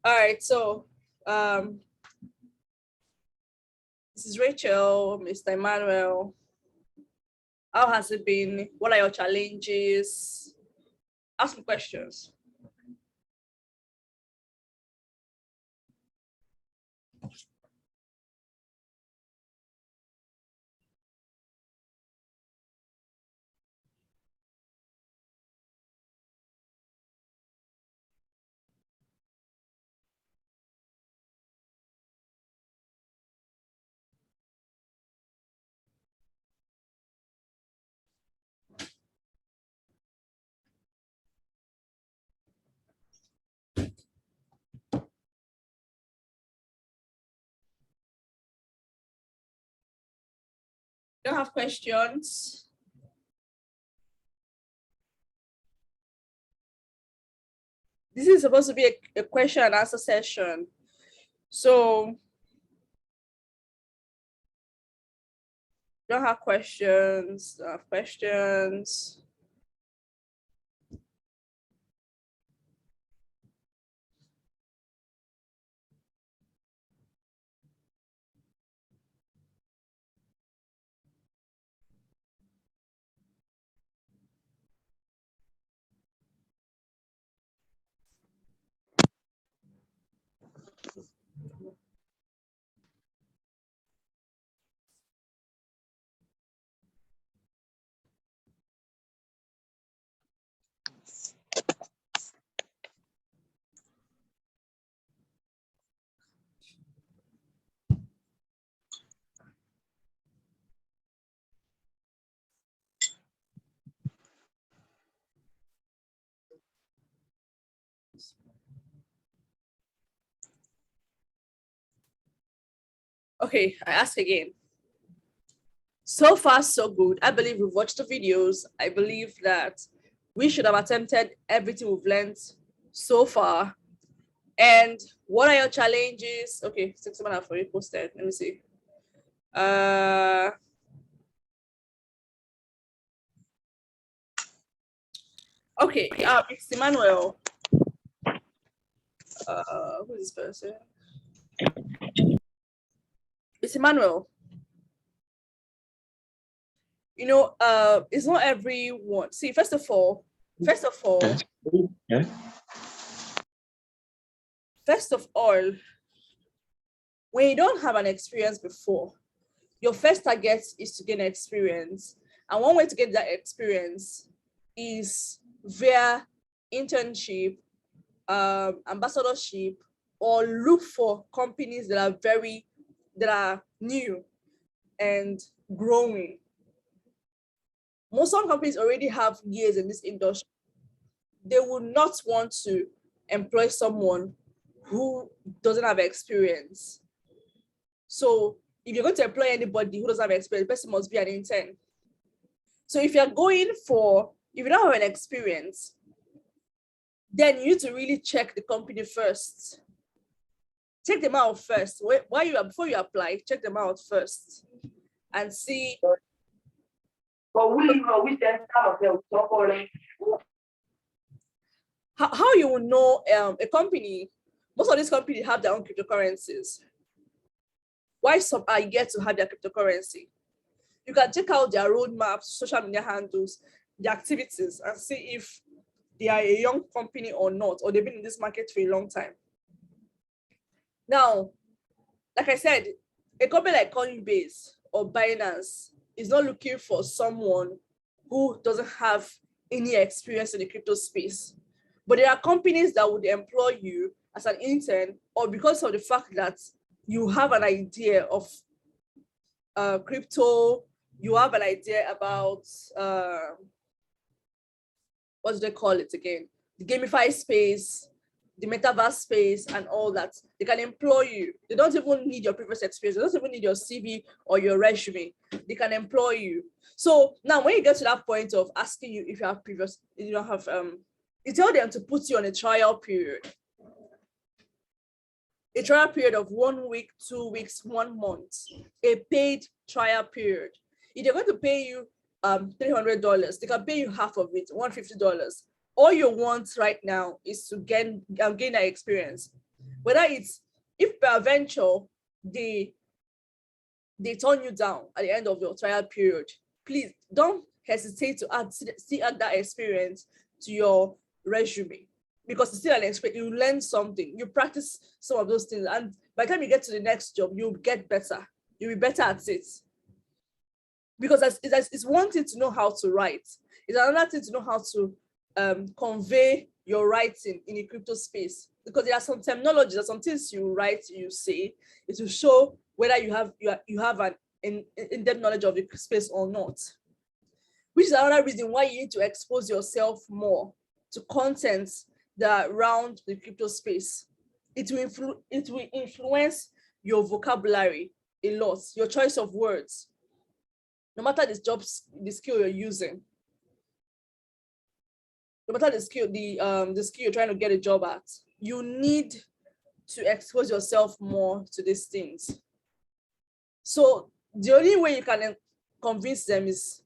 All right, so this is Rachel, Mr. Emmanuel. How has it been? What are your challenges? Ask me questions. Don't have questions? This is supposed to be a question and answer session. So don't have questions, don't have questions. Okay, I ask again. So far, so good. I believe we've watched the videos. I believe that we should have attempted everything we've learned so far. And what are your challenges? Okay, 6 months have already posted. Let me see. Okay, it's Emmanuel. Who is this person? It's Emmanuel. You know, it's not everyone. See, first of all, Yeah. when you don't have an experience before, your first target is to gain experience. And one way to get that experience is via internship, ambassadorship, or look for companies that are new and growing. Some companies already have years in this industry. They would not want to employ someone who doesn't have experience. So if you're going to employ anybody who doesn't have experience, the person must be an intern. So if you don't have an experience, then you need to really check the company first. Check them out first. Before you apply, check them out first and see. How you will know a company. Most of these companies have their own cryptocurrencies. Why some are yet to have their cryptocurrency? You can check out their roadmaps, social media handles, their activities, and see if they are a young company or not, or they've been in this market for a long time. Now, like I said, a company like Coinbase or Binance is not looking for someone who doesn't have any experience in the crypto space. But there are companies that would employ you as an intern, or because of the fact that you have an idea of crypto, you have an idea about what do they call it again? The gamified space, the metaverse space, and all that. They can employ you. They don't even need your previous experience. They don't even need your CV or your resume. They can employ you. So now when you get to that point of asking you if you have previous, you don't have, you tell them to put you on a trial period. A trial period of 1 week, 2 weeks, 1 month, a paid trial period. If they're going to pay you $300, they can pay you half of it, $150. All you want right now is to gain that experience. Whether it's, if peradventure they turn you down at the end of your trial period, please don't hesitate to add that experience to your resume, because it's still an experience. You learn something, you practice some of those things, and by the time you get to the next job, you'll get better. You'll be better at it. Because it's one thing to know how to write. It's another thing to know how to convey your writing in a crypto space. Because there are some terminologies, there are some things you write, you say, it will show whether you have an in-depth knowledge of the space or not. Which is another reason why you need to expose yourself more to content that around the crypto space. It will influence your vocabulary a lot, your choice of words, no matter the skill you're using, no matter the skill you're trying to get a job at, you need to expose yourself more to these things. So the only way you can convince them is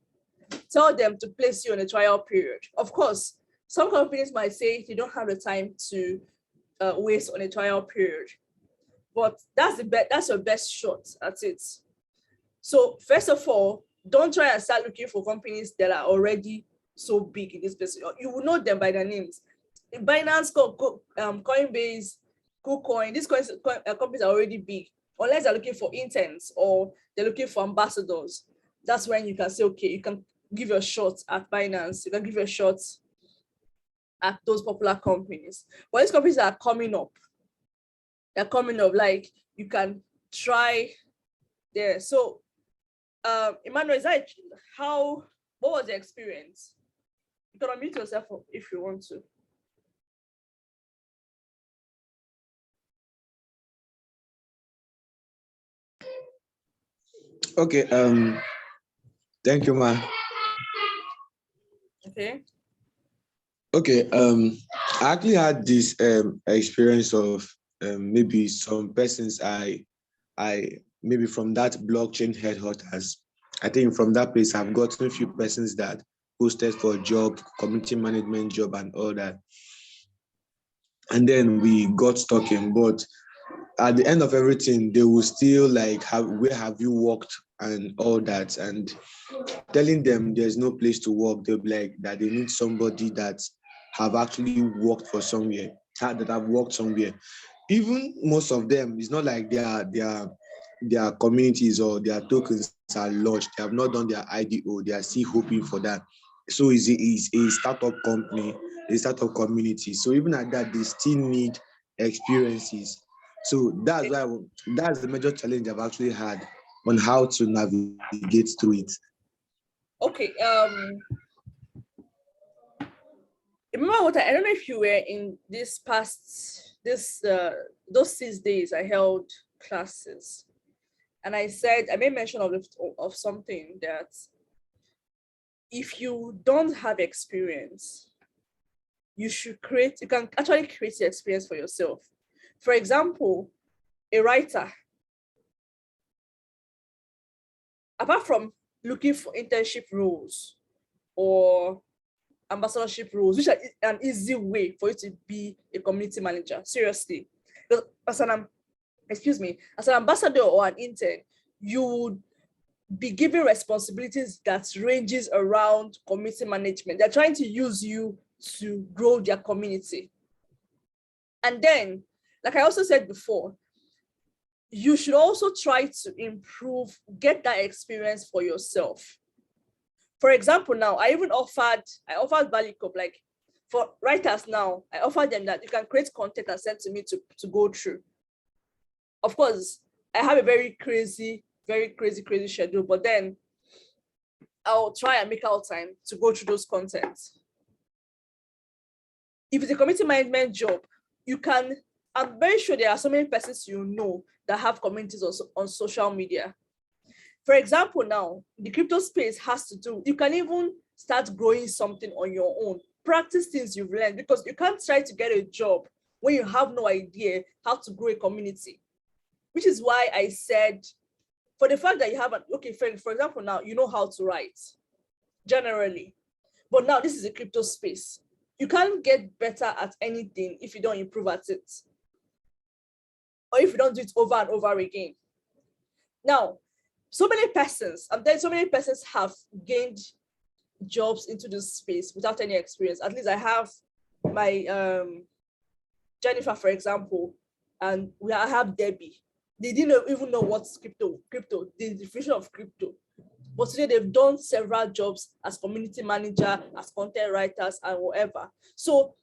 tell them to place you on a trial period. Of course, some companies might say you don't have the time to waste on a trial period, but that's your best shot at it. So first of all, don't try and start looking for companies that are already so big in this space. You will know them by their names. Binance, Coinbase, KuCoin, these companies are already big. Unless they're looking for interns or they're looking for ambassadors, that's when you can say, okay, you can give your shot at Binance, you can give your shot at those popular companies. But these companies are coming up. They're coming up, like you can try there. So Emmanuel, what was the experience? You can unmute yourself if you want to. Okay, thank you, ma. Okay, I actually had this experience of maybe some persons I maybe from that blockchain headhunters. I think from that place I've gotten a few persons that posted for a job, community management job and all that. And then we got talking, but at the end of everything, they will still like, where have you worked and all that, and telling them there's no place to work. They'll be like that they need somebody that have actually worked for somewhere, that have worked somewhere. Even most of them, it's not like their communities or their tokens are launched. They have not done their IDO. They are still hoping for that. So it's a startup company, a startup community. So even at that, they still need experiences. So that's the major challenge I've actually had on how to navigate through it. Okay. Remember what I don't know if you were in those 6 days I held classes, and I made mention of something that if you don't have experience, you can actually create the experience for yourself. For example, a writer, apart from looking for internship roles or ambassadorship roles, which are an easy way for you to be a community manager, seriously. As an ambassador or an intern, you would be given responsibilities that ranges around community management. They're trying to use you to grow their community. And then, like I also said before, you should also try to get that experience for yourself. For example, now I offered ValueCorp, like for writers now, I offered them that you can create content and send to me to go through. Of course, I have a very crazy schedule, but then I'll try and make out time to go through those contents. If it's a community management job, I'm very sure there are so many persons you know that have communities also on social media. For example, now the crypto space you can even start growing something on your own. Practice things you've learned, because you can't try to get a job when you have no idea how to grow a community. Which is why I said, for the fact that you have for example, now you know how to write generally, but now this is a crypto space. You can't get better at anything if you don't improve at it. or if you don't do it over and over again. Now, so many persons have gained jobs into this space without any experience. At least I have my Jennifer, for example, and I have Debbie. They didn't even know what's crypto, the definition of crypto. But today they've done several jobs as community manager, as content writers, and whatever. So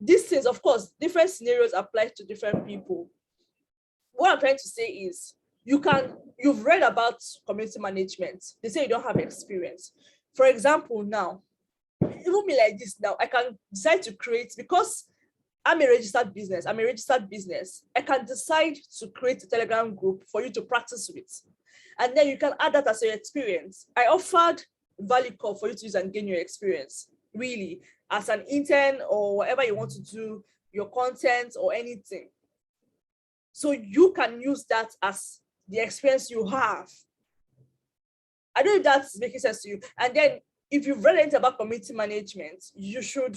these things, of course, different scenarios apply to different people. What I'm trying to say is, you've read about community management. They say you don't have experience. For example, now, even me like this now, I can decide to create, because I'm a registered business, I can decide to create a Telegram group for you to practice with. And then you can add that as your experience. I offered ValueCorp for you to use and gain your experience, really, as an intern or whatever you want to do, your content or anything. So you can use that as the experience you have. I don't know if that's making sense to you. And then if you've read anything about community management, you should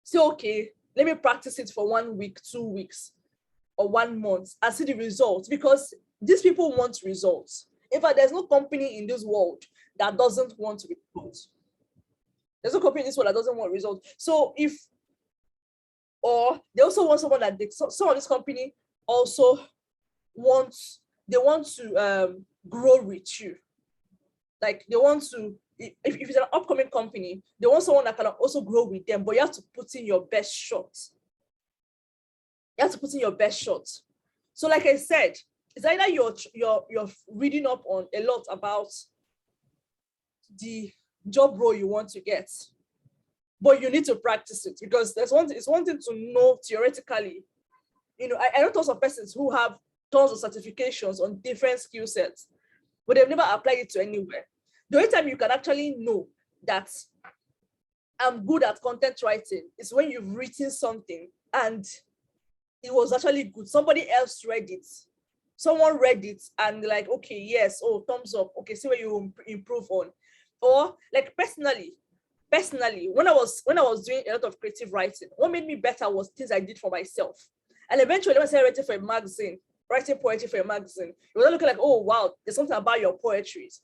say, okay, let me practice it for 1 week, 2 weeks, or 1 month and see the results, because these people want results. In fact, there's no company in this world that doesn't want results. There's no company in this world that doesn't want results. So or they also want someone that some of this company also want to grow with you. Like they want to, if it's an upcoming company, they want someone that can also grow with them, but you have to put in your best shot. So like I said, it's either you're reading up on a lot about the job role you want to get, but you need to practice it, because it's one thing to know theoretically. I know tons of persons who have tons of certifications on different skill sets, but they've never applied it to anywhere. The only time you can actually know that I'm good at content writing is when you've written something and it was actually good. Somebody else read it. Someone read it and like, okay, yes, oh, thumbs up. Okay, see where you improve on. Or like personally, when I was doing a lot of creative writing, what made me better was things I did for myself. And eventually, when I started writing for a magazine, writing poetry for a magazine, it was looking like, oh wow, there's something about your poetries.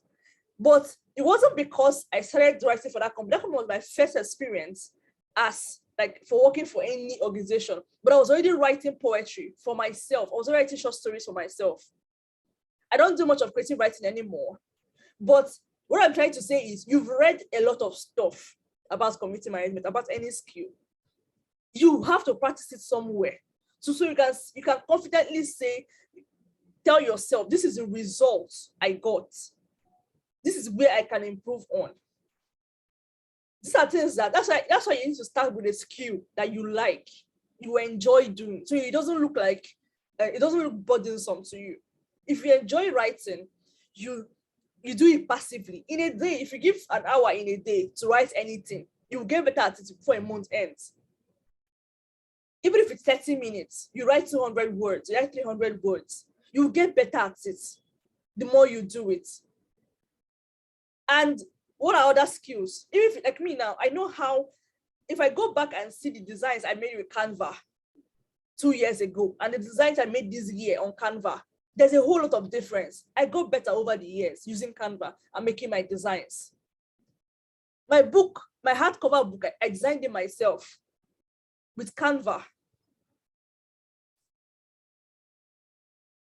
But it wasn't because I started writing for that company. That company was my first experience as like for working for any organization. But I was already writing poetry for myself. I was already writing short stories for myself. I don't do much of creative writing anymore. But what I'm trying to say is, you've read a lot of stuff about community management, about any skill. You have to practice it somewhere. So you can confidently tell yourself, this is the result I got. This is where I can improve on. These are things that's why you need to start with a skill that you like, you enjoy doing. So it doesn't look like, it doesn't look burdensome to you. If you enjoy writing, you do it passively. In a day, if you give an hour in a day to write anything, you'll get better at it before a month ends. Even if it's 30 minutes, you write 200 words, you write 300 words, you'll get better at it the more you do it. And what are other skills? If like me now, I know how, if I go back and see the designs I made with Canva 2 years ago and the designs I made this year on Canva, there's a whole lot of difference. I got better over the years using Canva and making my designs. My book, my hardcover book, I designed it myself with Canva.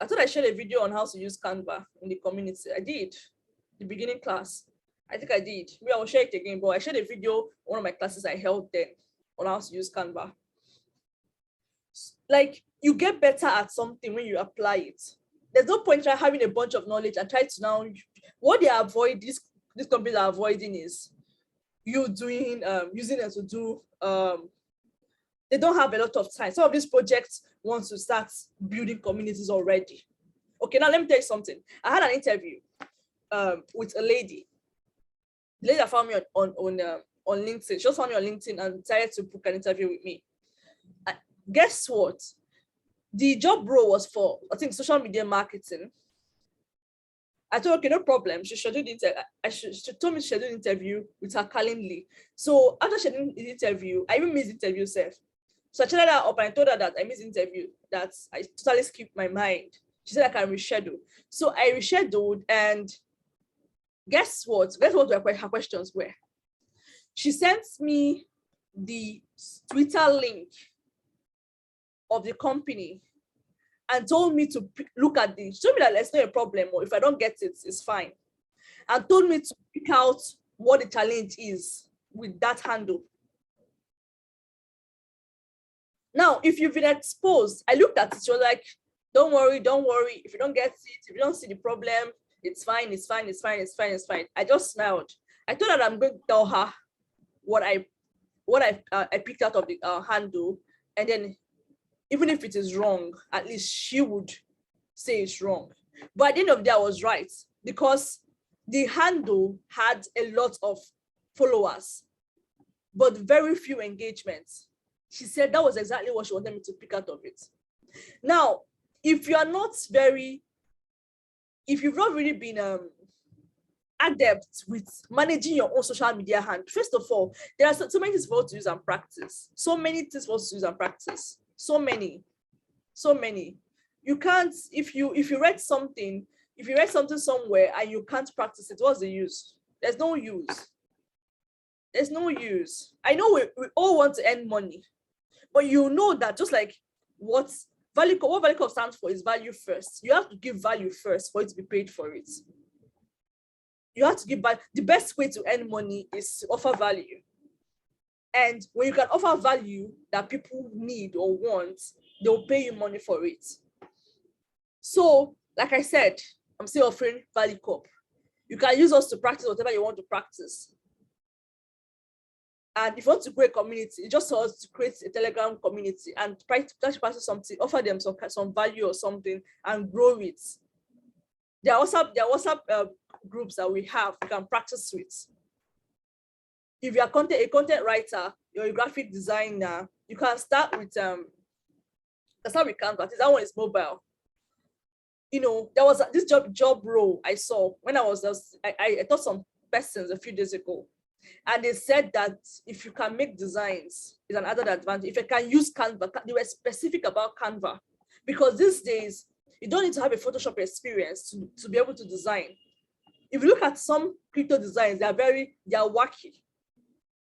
I thought I shared a video on how to use Canva in the community. I did, the beginning class. I think I did. Maybe I will share it again, but I shared a video, one of my classes I held then, on how to use Canva. Like, you get better at something when you apply it. There's no point trying having a bunch of knowledge and try to now, what they avoid, these companies are avoiding is you doing, using it to do, they don't have a lot of time. Some of these projects want to start building communities already. Okay, now let me tell you something. I had an interview with a lady. The lady that found me on LinkedIn. She just found me on LinkedIn and decided to book an interview with me. Guess what? The job role was for, I think, social media marketing. I told her, okay, no problem. She scheduled the she told me to schedule the interview with her Calendly. So after scheduling the interview, I even missed the interview self. So I chatted her up and I told her that I missed the interview, that I totally skipped my mind. She said I can reschedule. So I rescheduled, and guess what? Guess what her questions were? She sent me the Twitter link of the company and told me to look at this. She told me that there's not a problem, or if I don't get it, it's fine. And told me to pick out what the challenge is with that handle. Now, if you've been exposed, I looked at it, she was like, don't worry. If you don't get it, if you don't see the problem, it's fine. I just smiled. I told her that I'm going to tell her what I picked out of the handle, and then even if it is wrong, at least she would say it's wrong. But at the end of the day, I was right, because the handle had a lot of followers, but very few engagements. She said that was exactly what she wanted me to pick out of it. Now, if you've not really been adept with managing your own social media hand, first of all, there are so many things for us to use and practice. So many. You can't, if you read something somewhere and you can't practice it, what's the use? There's no use. I know we all want to earn money, but you know that just like what Value Corp stands for is value first. You have to give value first for it to be paid for it. You have to give back. The best way to earn money is to offer value. And when you can offer value that people need or want, they'll pay you money for it. So, like I said, I'm still offering Value Corp. You can use us to practice whatever you want to practice. And if you want to grow a community, it just helps to create a Telegram community and practice something, offer them some value or something and grow it. There are WhatsApp groups that we have, you can practice with. If you're a content writer, you're a graphic designer, you can start with Canva. That one is mobile. You know, there was this job role I saw when I taught some persons a few days ago. And they said that if you can make designs, it's an added advantage. If you can use Canva, they were specific about Canva, because these days, you don't need to have a Photoshop experience to be able to design. If you look at some crypto designs, they are wacky.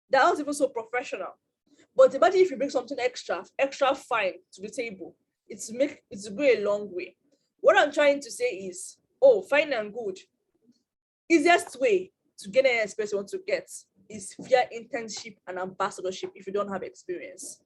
They're not even so professional. But imagine if you bring something extra fine to the table, it's go a long way. What I'm trying to say is, fine and good. Easiest way to gain any experience you want to get is via internship and ambassadorship if you don't have experience.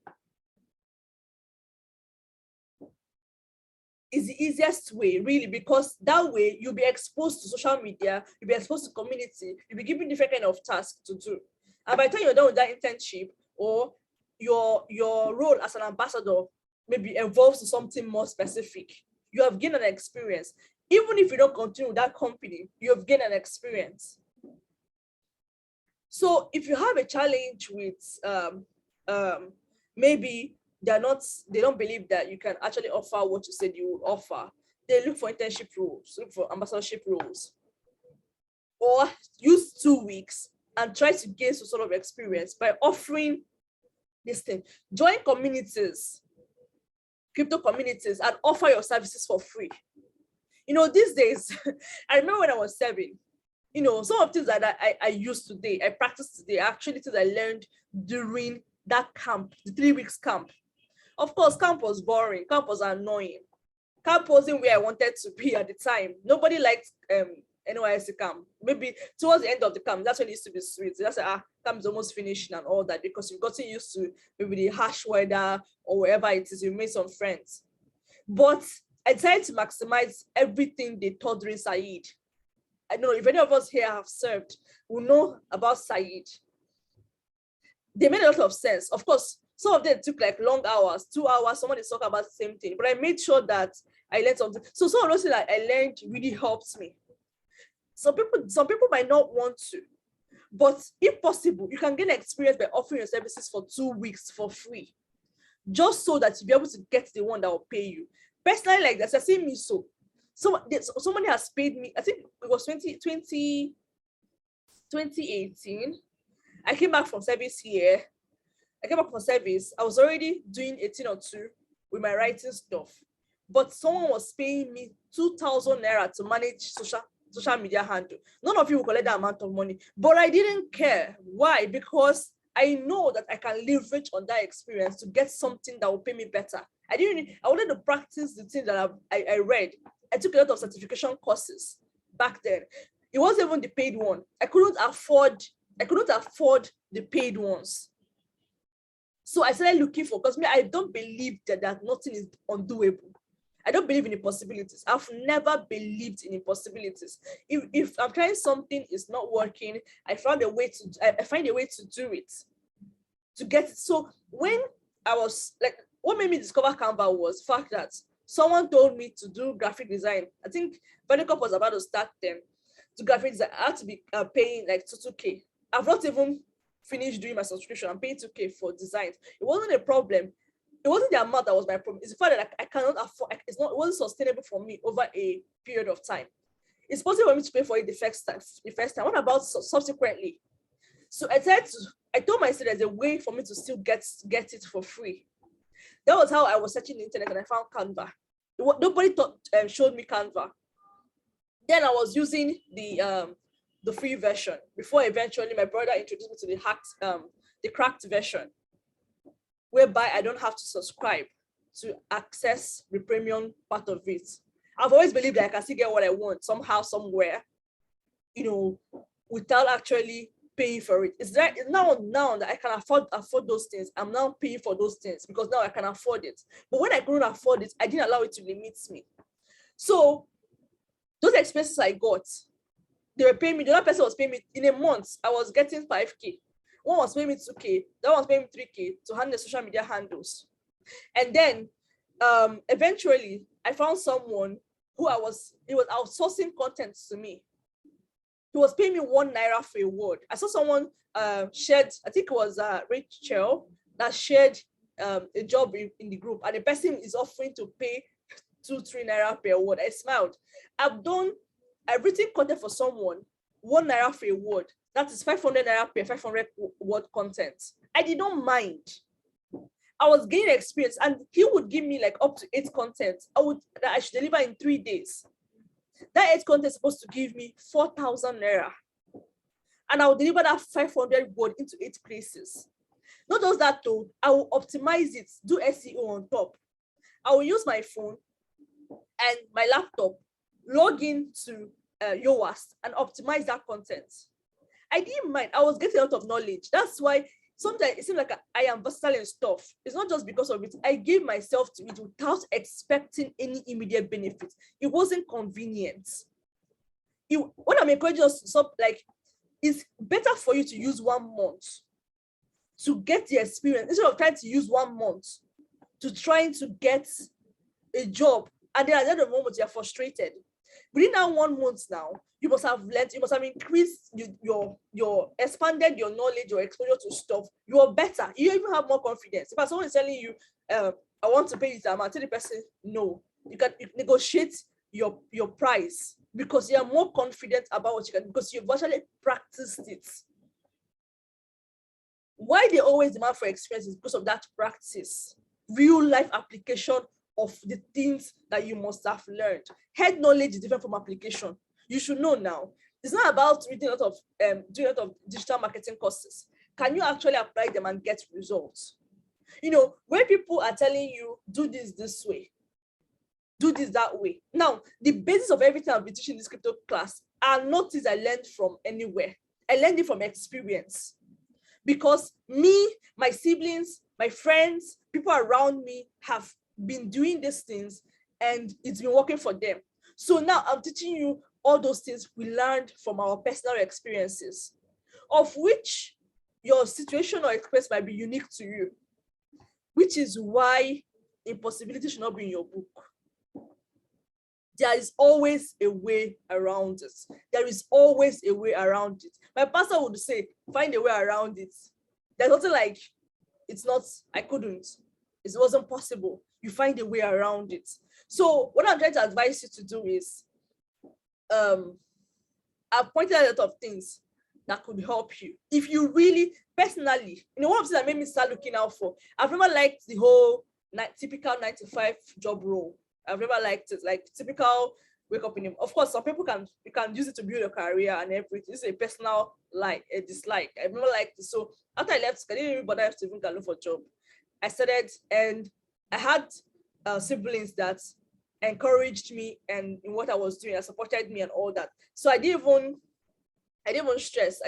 Is the easiest way, really, because that way you'll be exposed to social media, you'll be exposed to community, you'll be given different kind of tasks to do. And by the time you're done with that internship, or your role as an ambassador maybe evolves to something more specific, you have gained an experience. Even if you don't continue with that company, you have gained an experience. So if you have a challenge with maybe they don't believe that you can actually offer what you said you would offer, they look for internship roles, look for ambassadorship roles, or use 2 weeks and try to gain some sort of experience by offering this thing. Join communities, crypto communities, and offer your services for free. You know, these days, I remember when I was 7, you know, some of the things that I used today, I practiced today, actually things I learned during that camp, the 3 weeks camp. Of course, camp was boring, camp was annoying. Camp wasn't where I wanted to be at the time. Nobody liked NYSC camp. Maybe towards the end of the camp, that's when it used to be sweet. That's like, camp is almost finishing and all that, because you've gotten used to maybe the harsh weather or wherever it is, you made some friends. But I decided to maximize everything they taught during Said. I don't know if any of us here have served, will know about Said. They made a lot of sense. Of course, some of them took like long hours, 2 hours, someone is talking about the same thing, but I made sure that I learned something. So some of those things that I learned really helped me. Some people might not want to, but if possible, you can gain experience by offering your services for 2 weeks for free, just so that you'll be able to get the one that will pay you. Personally, like that, I see me so. Somebody has paid me, I think it was 2018. I came back from service here. I came back from service, I was already doing 18 or 2 with my writing stuff. But someone was paying me 2,000 naira to manage social media handle. None of you will collect that amount of money, but I didn't care. Why? Because I know that I can leverage on that experience to get something that will pay me better. I wanted to practice the thing that I read. I took a lot of certification courses back then. It wasn't even the paid one. I couldn't afford the paid ones. So I started looking for, because I don't believe that nothing is undoable. I don't believe in impossibilities. I've never believed in impossibilities. If I'm trying something, it's not working, I find a way to do it, to get it. So when I was like, what made me discover Canva was the fact that someone told me to do graphic design. I think Venicop was about to start them to graphic design. I had to be paying like 2K. I've not even finished doing my subscription. I'm paying 2K for designs. It wasn't a problem. It wasn't the amount that was my problem. It's the fact that I cannot afford. It wasn't sustainable for me over a period of time. It's possible for me to pay for it the first time. What about subsequently? So I told myself there's a way for me to still get it for free. That was how I was searching the internet and I found Canva. Nobody showed me Canva. Then I was using the free version before eventually my brother introduced me to the cracked version, whereby I don't have to subscribe to access the premium part of it. I've always believed that I can still get what I want somehow, somewhere, without actually paying for it. It's now that I can afford those things. I'm now paying for those things because now I can afford it. But when I couldn't afford it, I didn't allow it to limit me. So those expenses I got, they were paying me. The other person was paying me in a month. I was getting 5K. One was paying me 2K. That one was paying me 3K to handle social media handles. And then eventually I found someone who was outsourcing content to me. He was paying me 1 naira for a word. I saw someone shared, I think it was Rachel, that shared a job in the group, and the person is offering to pay 2-3 naira per word. I smiled. I've written content for someone, 1 naira for a word. That is 500 naira per 500 word content. I did not mind. I was gaining experience, and he would give me like up to 8 content that I should deliver in 3 days. That 8 content is supposed to give me 4,000 naira. And I will deliver that 500 word into 8 places. Not just that though, I will optimize it, do SEO on top. I will use my phone and my laptop, log into Yoast and optimize that content. I didn't mind. I was getting a lot of knowledge. That's why sometimes it seems like I am versatile in stuff. It's not just because of it. I gave myself to it without expecting any immediate benefit. It wasn't convenient. What I'm encouraging us to stop, it's better for you to use 1 month to get the experience instead of trying to use 1 month to trying to get a job, and then at the end of the moment you're frustrated. Within that 1 month now, you must have learned, you must have increased your expanded your knowledge, your exposure to stuff. You are better. You even have more confidence. If someone is telling you, I want to pay you this amount, tell the person no. You can negotiate your price because you are more confident about what you can, because you've actually practiced it. Why they always demand for experience is because of that practice, real life application of the things that you must have learned. Head knowledge is different from application. You should know now. It's not about reading a lot of doing a lot of digital marketing courses. Can you actually apply them and get results? When people are telling you do this way, do this that way. Now, the basis of everything I've been teaching in this crypto class are not things I learned from anywhere. I learned it from experience. Because me, my siblings, my friends, people around me have been doing these things and it's been working for them. So now I'm teaching you all those things we learned from our personal experiences, of which your situation or experience might be unique to you, which is why impossibility should not be in your book. There is always a way around it. There is always a way around it. My pastor would say, find a way around it. There's nothing like, it's not, I couldn't. It wasn't possible. You find a way around it. So what I'm trying to advise you to do is, I've pointed out a lot of things. that could help you. If you really, personally, one of the things that made me start looking out for, I've never liked the whole typical 9 to 5 job role. I've never liked it, like typical wake up in the, of course, some people you can use it to build a career and everything. This is a personal a dislike. I've never liked it. So after I left, I didn't even bother to even look for a job. I started, and I had siblings that encouraged me and in what I was doing, and supported me and all that. So I didn't even stress.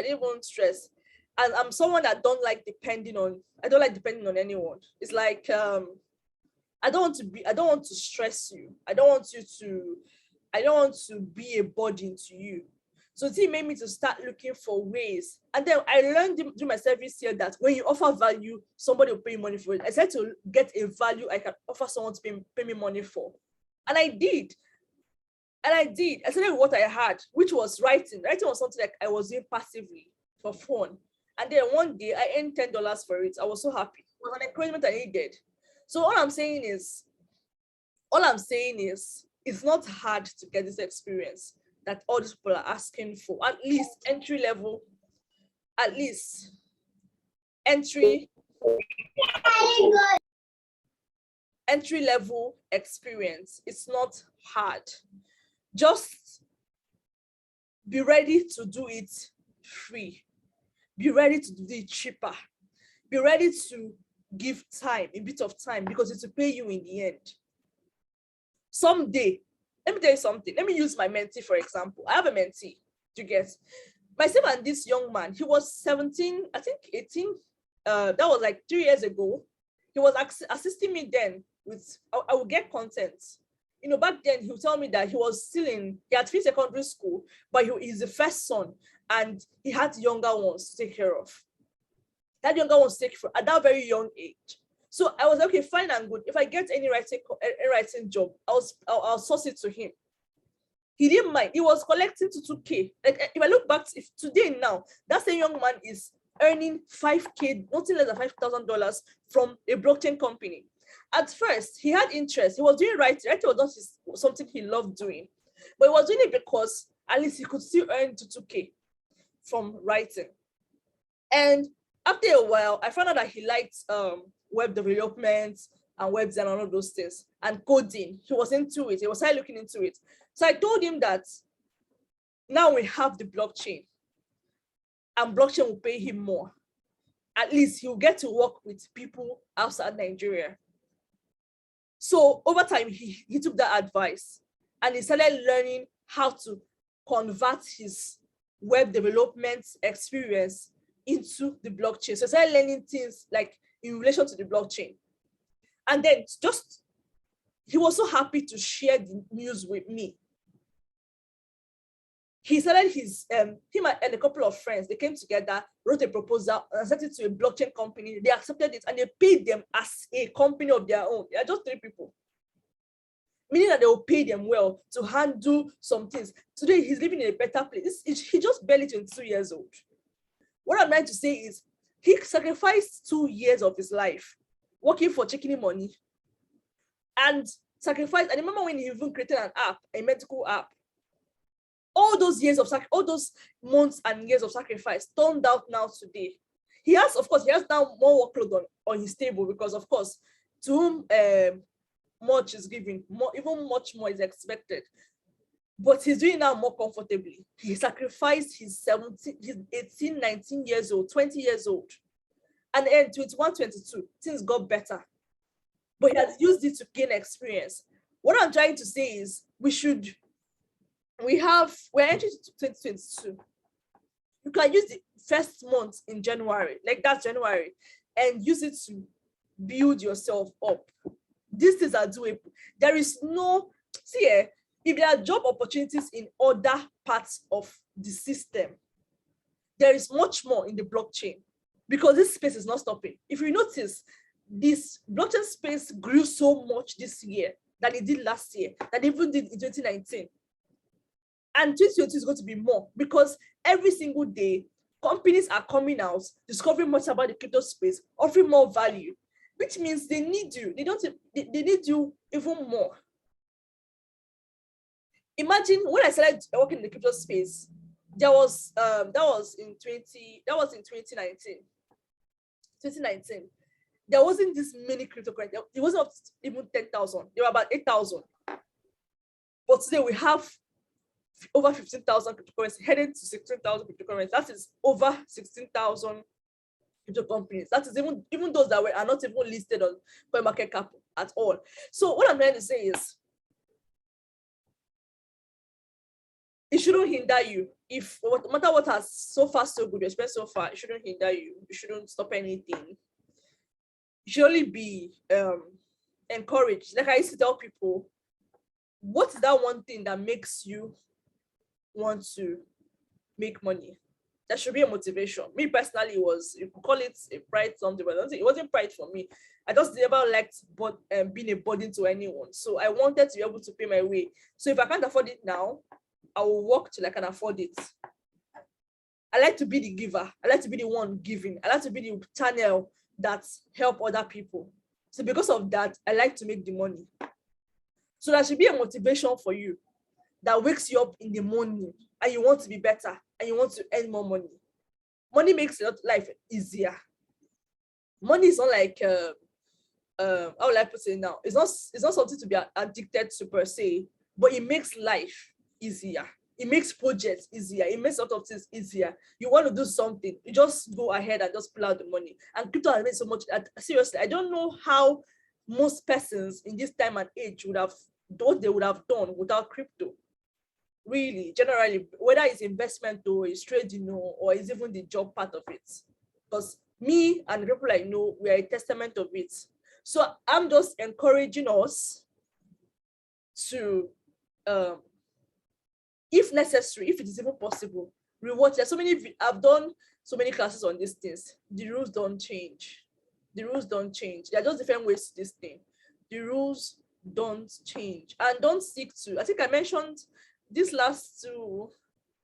And I'm someone that don't like depending on anyone. It's like I don't want to stress you. I don't want to be a burden to you. So it made me to start looking for ways. And then I learned through my service here that when you offer value, somebody will pay you money for it. I said to get a value I can offer someone to pay me money for. And I did. I started with what I had, which was writing. Writing was something like I was doing passively for fun. And then one day I earned $10 for it. I was so happy. It was an encouragement I needed. So all I'm saying is, it's not hard to get this experience that all these people are asking for. At least entry level experience. It's not hard. Just be ready to do it free. Be ready to do it cheaper. Be ready to give time, a bit of time, because it will pay you in the end. Someday, let me tell you something. Let me use my mentee, for example. I have a mentee, you get. Myself and this young man, he was 17, I think 18. That was like 3 years ago. He was assisting me then with, I would get content. Back then he would tell me that he had finished secondary school, but he's the first son and he had younger ones to take care of. At that very young age. So I was like, okay, fine and good. If I get any writing job, I'll source it to him. He didn't mind. He was collecting to 2K. Like if I look back, if today now, that same young man is earning 5K, nothing less than $5,000 from a blockchain company. At first, he had interest. He was doing writing. Writing was not something he loved doing, but he was doing it because at least he could still earn to 2K from writing. And after a while, I found out that he liked web development and web design and all those things, and coding. He was into it. He was started looking into it. So I told him that now we have the blockchain, and blockchain will pay him more. At least he'll get to work with people outside Nigeria. So over time, he took that advice and he started learning how to convert his web development experience into the blockchain. So I started learning things like in relation to the blockchain. And then he was so happy to share the news with me. He started him and a couple of friends, they came together, wrote a proposal, and sent it to a blockchain company. They accepted it and they paid them as a company of their own. They are just 3 people. Meaning that they will pay them well to handle some things. Today, he's living in a better place. He just barely 22 years old. What I'm trying to say is he sacrificed 2 years of his life working for chicken money and sacrificed. I remember when he even created an app, a medical app. All those months and years of sacrifice turned out now today. He has now more workload on his table because, of course, to whom much is given, even much more is expected. But he's doing now more comfortably. He sacrificed his 18, 19 years old, 20 years old. And then 21, 22, things got better. But he has used it to gain experience. What I'm trying to say is we're entering 2022. You can use the first month in January, like that's January, and use it to build yourself up. These things are doable. There is if there are job opportunities in other parts of the system, there is much more in the blockchain because this space is not stopping. If you notice, this blockchain space grew so much this year than it did last year, that it even did in 2019. And 2020 is going to be more because every single day, companies are coming out, discovering much about the crypto space, offering more value, which means they need you. They need you even more. Imagine when I started working in the crypto space, There was that was in 2019. 2019. There wasn't this many cryptocurrency. It wasn't up to even 10,000. There were about 8,000. But today we have over 15,000 cryptocurrency, heading to 16,000 cryptocurrency. That is over 16,000 crypto companies. That is even those that are not even listed on CoinMarketCap at all. So what I'm trying to say is, it shouldn't hinder you. If no matter what has so far so good, you spent so far, it shouldn't hinder you. You shouldn't stop anything. You should only be encouraged. Like I used to tell people, what is that one thing that makes you want to make money? There should be a motivation. Me personally, you could call it a pride something, but it wasn't pride for me. I just never liked being a burden to anyone. So I wanted to be able to pay my way. So if I can't afford it now, I will work till I can afford it. I like to be the giver. I like to be the one giving. I like to be the channel that help other people. So because of that, I like to make the money. So there should be a motivation for you that wakes you up in the morning and you want to be better and you want to earn more money. Money makes life easier. Money is not like how will I put it now? It's not something to be addicted to per se, but it makes life easier. It makes projects easier. It makes a lot of things easier. You want to do something, you just go ahead and just pull out the money. And crypto has made so much. Seriously, I don't know how most persons in this time and age would have what they would have done without crypto. Really, generally, whether it's investment or it's trading or it's even the job part of it. Because me and people I know, we are a testament of it. So I'm just encouraging us to if necessary, if it is even possible, reward. There's so many, I've done so many classes on these things. The rules don't change. The rules don't change. There are just different ways to this thing. The rules don't change. And don't stick to, I think I mentioned this last two,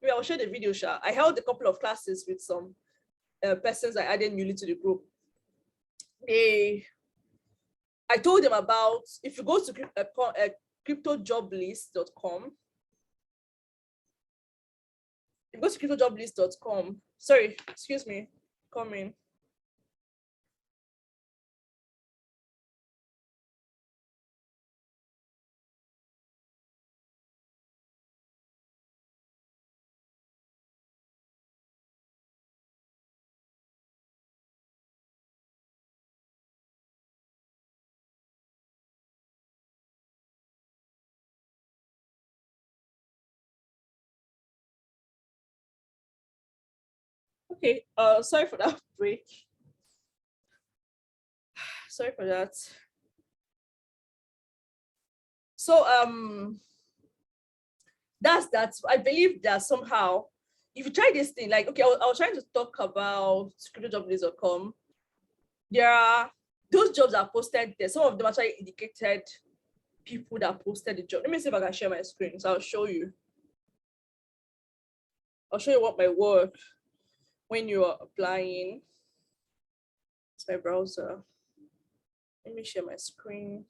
maybe I'll share the video. I held a couple of classes with some persons I added newly to the group. I told them about, if you go to cryptojoblist.com, you go to cryptojoblist.com. Sorry, excuse me, coming. Okay, sorry for that break. Sorry for that. So that's that. I believe that somehow, if you try this thing, like, okay, I was trying to talk about cryptojobs.com. There are those jobs are posted there. Some of them actually indicated people that posted the job. Let me see if I can share my screen. So I'll show you. I'll show you what my work when you are applying. It's my browser. Let me share my screen.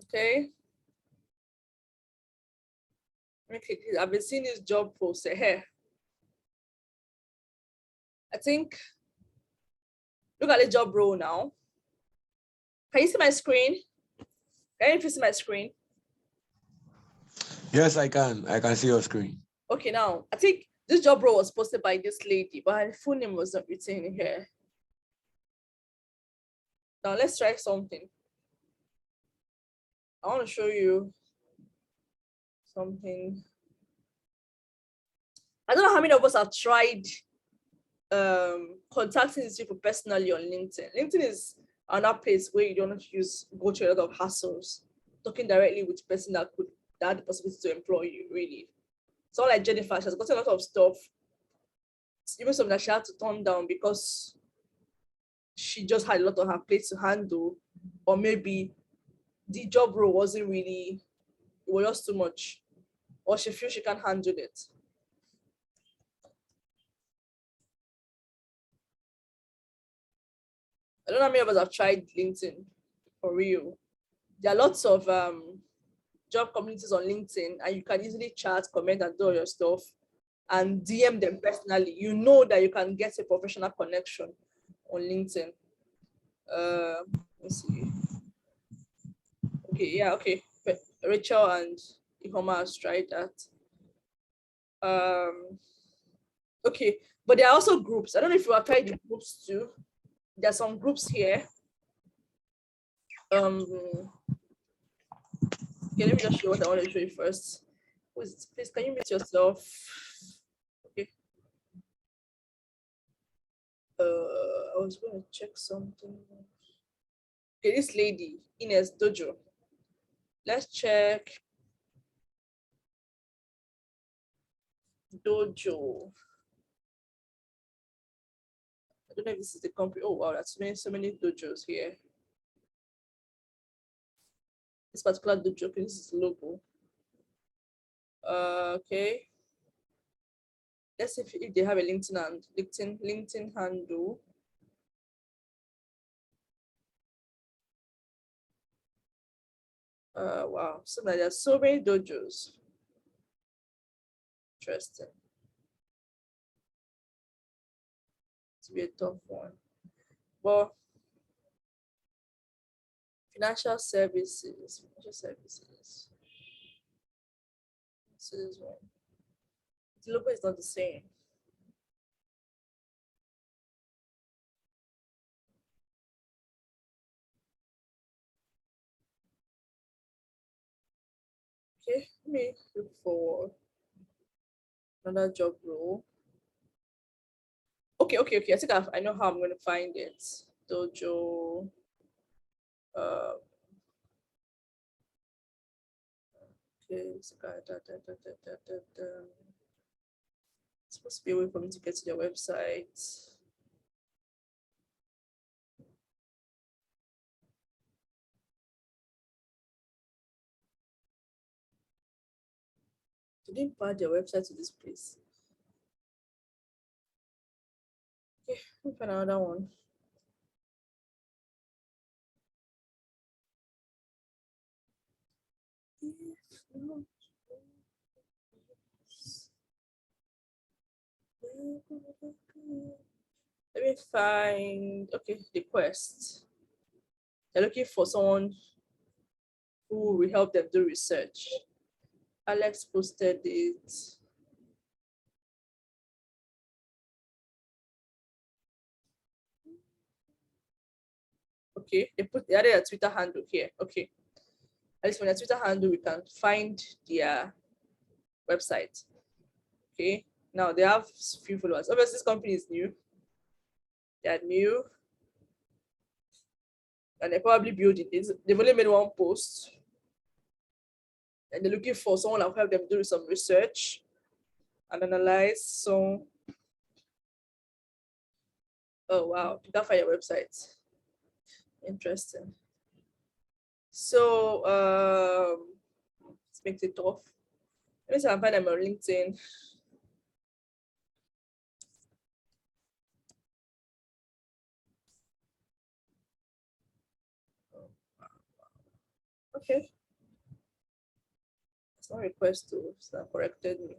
Okay. Okay, I've been seeing this job post here. I think, look at the job role now. Can you see my screen? Can you see my screen? Yes, I can. I can see your screen. Okay, now, I think this job role was posted by this lady, but her full name was not written in here. Now, let's try something. I want to show you something. I don't know how many of us have tried contacting these people personally on LinkedIn. LinkedIn is another place where you don't have to go through a lot of hassles, talking directly with the person that had the possibility to employ you, really. So like Jennifer, she has got a lot of stuff, even some that she had to turn down because she just had a lot on her plate to handle, or maybe the job role wasn't really, it was just too much, or she feels she can't handle it. I don't know how many of us have tried LinkedIn for real. There are lots of job communities on LinkedIn, and you can easily chat, comment, and do all your stuff, and DM them personally. You know that you can get a professional connection on LinkedIn. Let's see. Okay, yeah, okay. Rachel and Ihoma has tried that. Okay, but there are also groups. I don't know if you have tried the groups too. There are some groups here. Okay, let me just show what I want to show you first. Please, can you mute yourself? Okay. I was going to check something. Okay, this lady, Ines Dojo. Let's check Dojo. I don't know if this is the company. Oh wow, that's so many dojos here. This particular dojo, okay, this is the logo. Okay. Let's see if they have a LinkedIn handle. Wow, so there's so many dojos. Interesting. To be a tough one. Well, financial services. This is one. The logo is not the same. Okay, let me look for another job role. Okay. I think I know how I'm going to find it. Dojo. Okay, it's supposed to be a way for me to get to their website. They didn't add their website to this place. Okay, let me find another one. Let me find, okay, the quest. They're looking for someone who will help them do research. Alex posted it. Okay, they added a Twitter handle here. Okay. At least from their Twitter handle, we can find their website. Okay. Now they have few followers. Obviously, this company is new. They are new. And they're probably building it. They've only made one post. And they're looking for someone that will help them do some research and analyze. So, oh wow, you can't find your website. Interesting. So let's make it tough. Let me see if I can find them on LinkedIn. Okay. It's not a request to, so corrected me.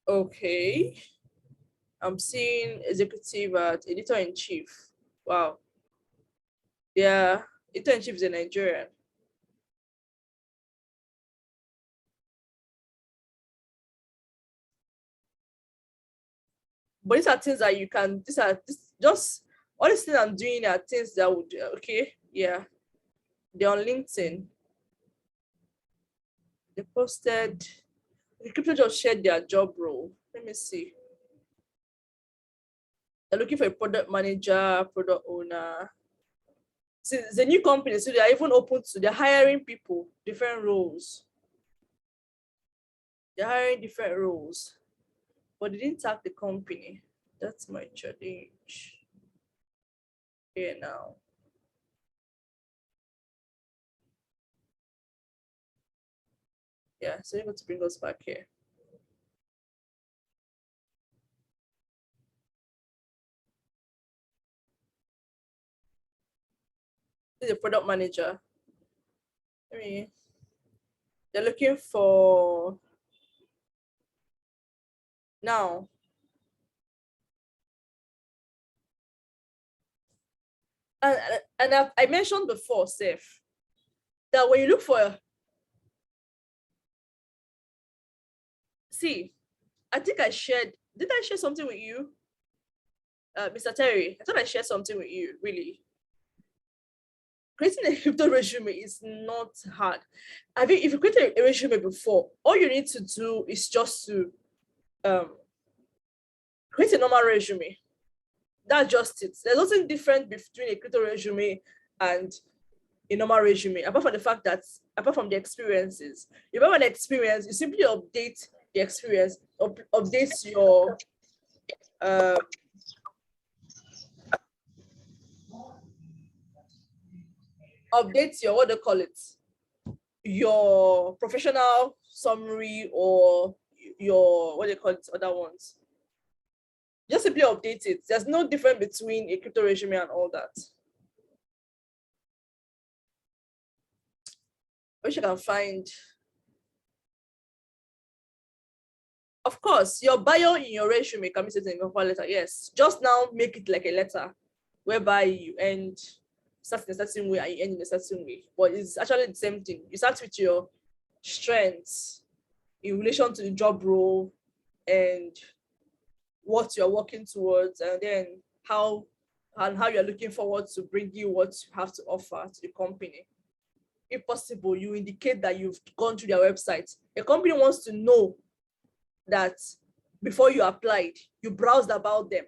Okay. I'm seeing executive at editor-in-chief. Wow. Yeah, editor-in-chief is a Nigerian. But these are things that you can, just all these things I'm doing are things that would, okay, yeah. They're on LinkedIn. They posted, the crypto just shared their job role. Let me see. They're looking for a product manager, product owner. See, it's a new company, so they're even open to, they're hiring people, different roles. They're hiring different roles, but they didn't tag the company. That's my challenge here now. Yeah, so you're going to bring us back here. This is a product manager. I mean, they're looking for now. And I mentioned before, Seth, that when you look for, see, I think did I share something with you? Mr. Terry, I thought I shared something with you, really. Creating a crypto resume is not hard. I think if you create a resume before, all you need to do is just to create a normal resume. That's just it. There's nothing different between a crypto resume and a normal resume, apart from the fact that, apart from the experiences, if you have an experience, you simply update the experience, update your what they call it, your professional summary, or your what they call it, other ones. Just simply update it. There's no difference between a crypto resume and all that. I wish I can find. Of course, your bio in your resume can be set in a cover letter. Yes, just now make it like a letter, whereby you end start in a certain way and you end in a certain way. But it's actually the same thing. You start with your strengths in relation to the job role and what you're working towards, and then how you're looking forward to bring you what you have to offer to the company. If possible, you indicate that you've gone to their website. A company wants to know that before you applied, you browsed about them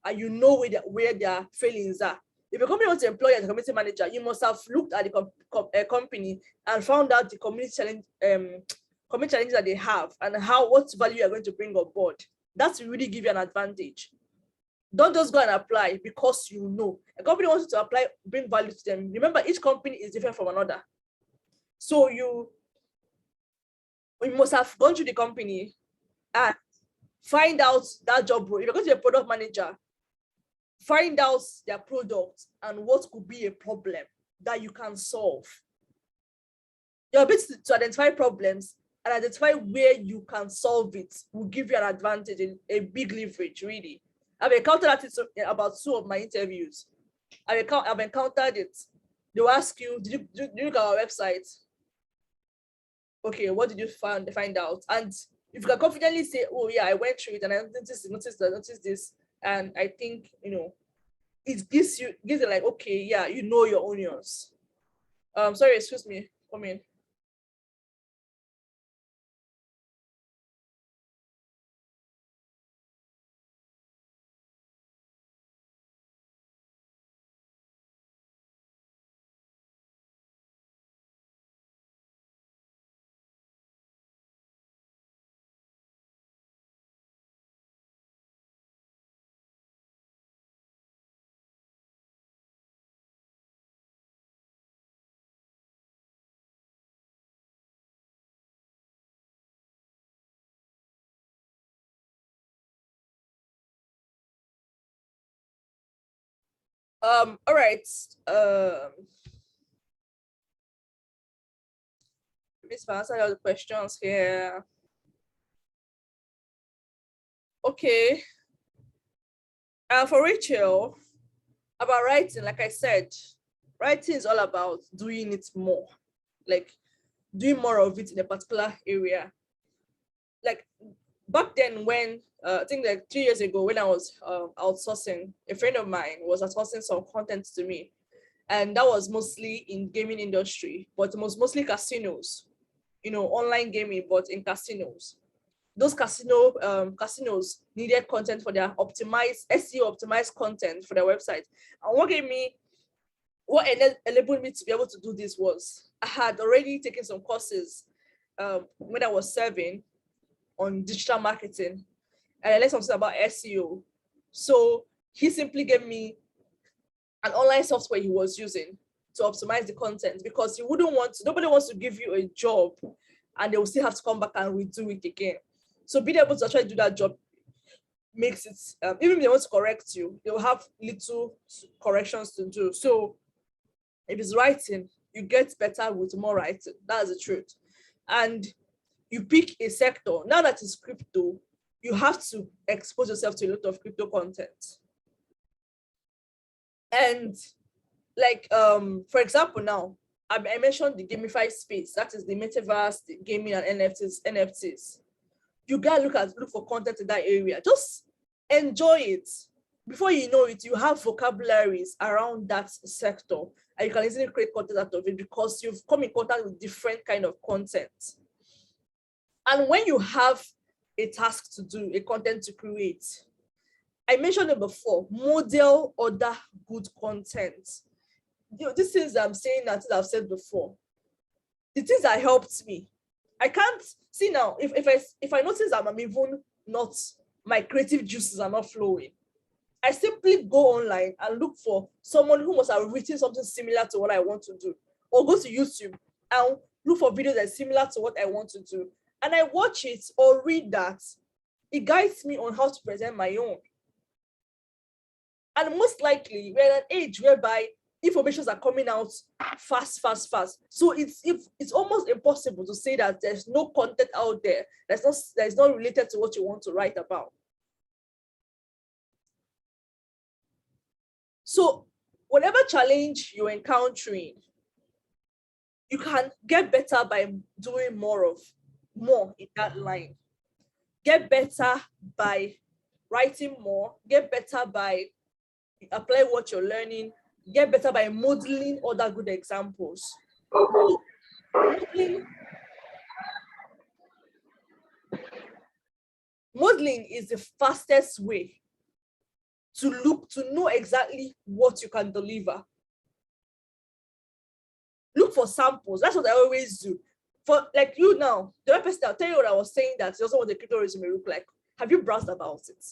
and you know where their failings are. If a company wants to employ you as a community manager, you must have looked at the company and found out the community challenges that they have and what value you're going to bring on board. That's really give you an advantage. Don't just go and apply because you know. A company wants you to apply, bring value to them. Remember, each company is different from another. So you must have gone to the company and find out that job role. If you're going to be a product manager, find out their product and what could be a problem that you can solve. Your ability to identify problems and identify where you can solve it will give you an advantage, a big leverage, really. I've encountered that about 2 of my interviews. I've encountered it. They'll ask you, did you look at our website? Okay, what did you find out? And if you can confidently say, oh yeah, I went through it and I noticed this, and I think, it gives you like, okay, yeah, you know your onions. Sorry, excuse me, come in. All right. Let's answer all the questions here. Okay. For Rachel, about writing, like I said, writing is all about doing it more, like doing more of it in a particular area. Like back then, when I think like 2 years ago, when I was outsourcing, a friend of mine was outsourcing some content to me, and that was mostly in gaming industry, but it was mostly casinos, online gaming, but in casinos. Those casinos needed content for their optimized SEO optimized content for their website. And what enabled me to be able to do this was I had already taken some courses when I was serving, on digital marketing, and I learned something about SEO. So he simply gave me an online software he was using to optimize the content, because you wouldn't want to, nobody wants to give you a job and they will still have to come back and redo it again. So being able to actually do that job makes it, even if they want to correct you, they will have little corrections to do. So if it's writing, you get better with more writing. That's the truth. And you pick a sector. Now that it's crypto, you have to expose yourself to a lot of crypto content. And like, for example, now I mentioned the gamified space, that is the metaverse, the gaming and NFTs. You gotta look for content in that area. Just enjoy it. Before you know it, you have vocabularies around that sector, and you can easily create content out of it because you've come in contact with different kind of content. And when you have a task to do, a content to create, I mentioned it before, model other good content. These things I'm saying that I've said before, the things that helped me. I can't see now, if I notice that I'm even not, my creative juices are not flowing, I simply go online and look for someone who must have written something similar to what I want to do, or go to YouTube and look for videos that are similar to what I want to do. And I watch it or read that. It guides me on how to present my own. And most likely, we're at an age whereby informations are coming out fast. So it's almost impossible to say that there's no content out there that's not related to what you want to write about. So whatever challenge you're encountering, you can get better by doing more in that line. Get better by writing more, get better by applying what you're learning, get better by modeling other good examples. Modeling is the fastest way to know exactly what you can deliver. Look for samples. That's what I always do. For like you now, the other person, I'll tell you what I was saying, that also what the crypto resume look like. Have you browsed about it?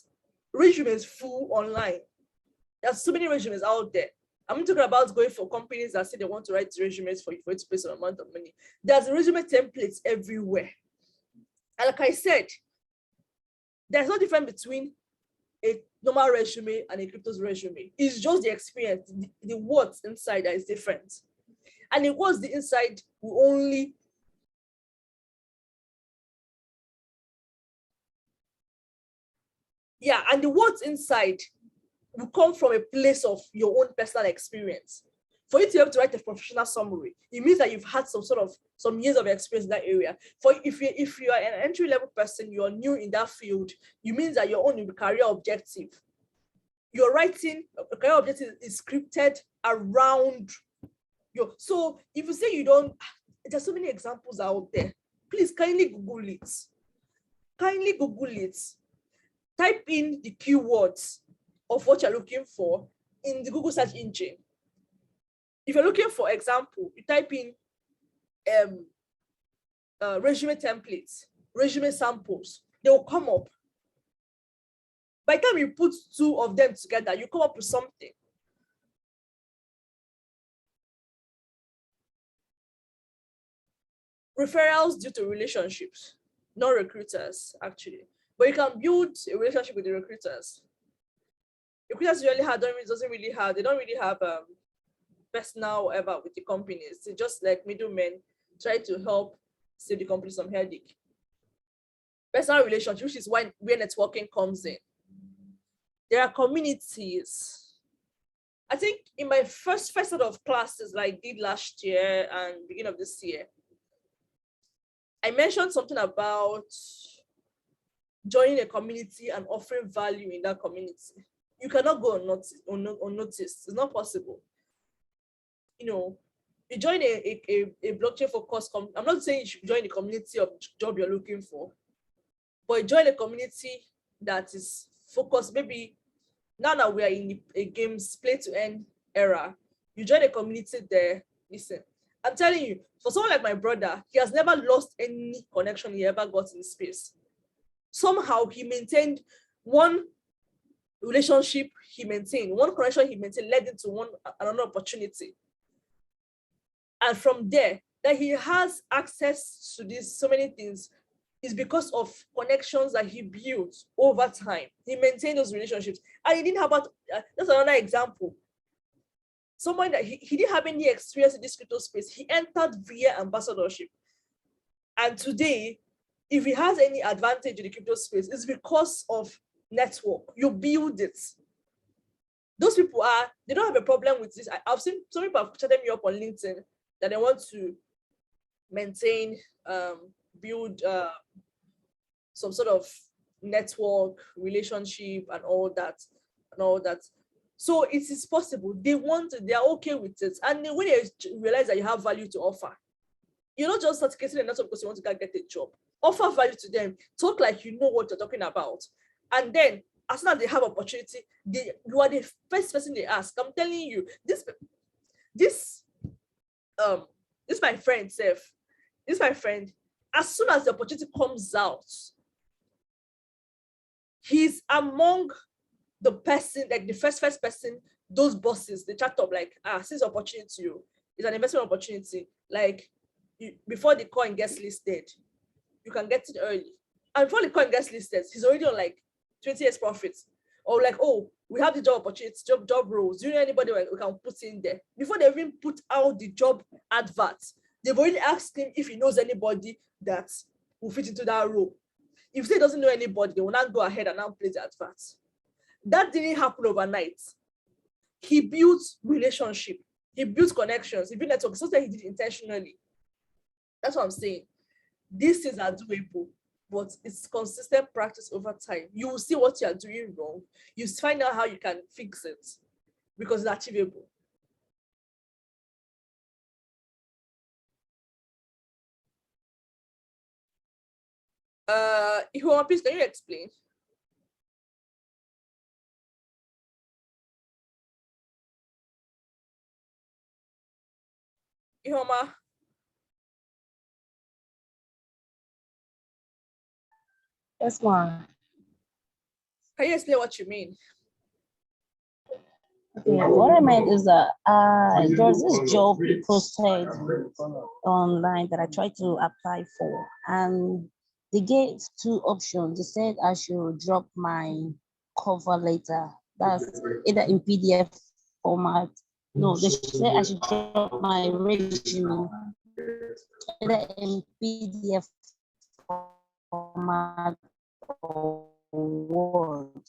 Resumes full online. There's so many resumes out there. I'm talking about going for companies that say they want to write resumes for you to pay some amount of money. There's resume templates everywhere. And like I said, there's no difference between a normal resume and a crypto's resume. It's just the experience, the words inside that is different. And it was the inside will only and the words inside will come from a place of your own personal experience. For you to be able to write a professional summary, it means that you've had some years of experience in that area. For if you are an entry-level person, you're new in that field, it means that your own career objective. Your writing career objective is scripted around your. So if you say you don't, there's so many examples out there. Please kindly Google it. Kindly Google it. Type in the keywords of what you're looking for in the Google search engine. If you're looking for example, you type in resume templates, resume samples, they will come up. By the time you put two of them together, you come up with something. Referrals due to relationships, not recruiters, actually. But you can build a relationship with the recruiters. Recruiters usually they don't really have personal whatever with the companies. They're just like middlemen try to help save the company some headache. Personal relationship, which is where networking comes in. There are communities. I think in my first set of classes like I did last year and beginning of this year, I mentioned something about joining a community and offering value in that community. You cannot go unnoticed. It's not possible. You know, you join a blockchain focused company. I'm not saying you should join the community of job you're looking for, but join a community that is focused. Maybe now that we are in a games play to earn era, you join a community there. Listen, I'm telling you, for someone like my brother, he has never lost any connection he ever got in space. Somehow he maintained one relationship, he maintained one connection, he maintained, led into another opportunity. And from there, that he has access to these so many things is because of connections that he built over time. He maintained those relationships. And he didn't have that's another example. Someone that he didn't have any experience in this crypto space. He entered via ambassadorship. And today, if he has any advantage in the crypto space, it's because of network. You build it. Those people they don't have a problem with this. I've seen some people have chatted me up on LinkedIn that they want to maintain, build some sort of network, relationship, and all that. So it is possible. They want it, they are okay with it. And when they realize that you have value to offer, you're not just start getting a network because you want to get a job. Offer value to them. Talk like you know what you're talking about. And then as soon as they have opportunity, you are the first person they ask. I'm telling you, this my friend, Seth. This my friend. As soon as the opportunity comes out, he's among the person, like the first person, those bosses, they chat up like, since opportunity to you, it's an investment opportunity. Like, before the coin gets listed, you can get it early. And before the coin gets listed, he's already on like 20 years profits. Or like, oh, we have the job opportunity, job roles. Do you know anybody we can put in there? Before they even put out the job adverts, they've already asked him if he knows anybody that will fit into that role. If he doesn't know anybody, they will not go ahead and now place the adverts. That didn't happen overnight. He built relationship. He built connections. He built networks. Something that he did intentionally. That's what I'm saying. These things are doable, but it's consistent practice over time. You will see what you are doing wrong. You find out how you can fix it because it's achievable. Ihoma, please, can you explain? Ihoma? Yes, ma'am. Can you explain what you mean? Okay, what I meant is that there's this job posted online that I tried to apply for, and they gave two options. They said I should drop my cover letter, that's either in PDF format. No, they said I should drop my resume either in PDF format or Word.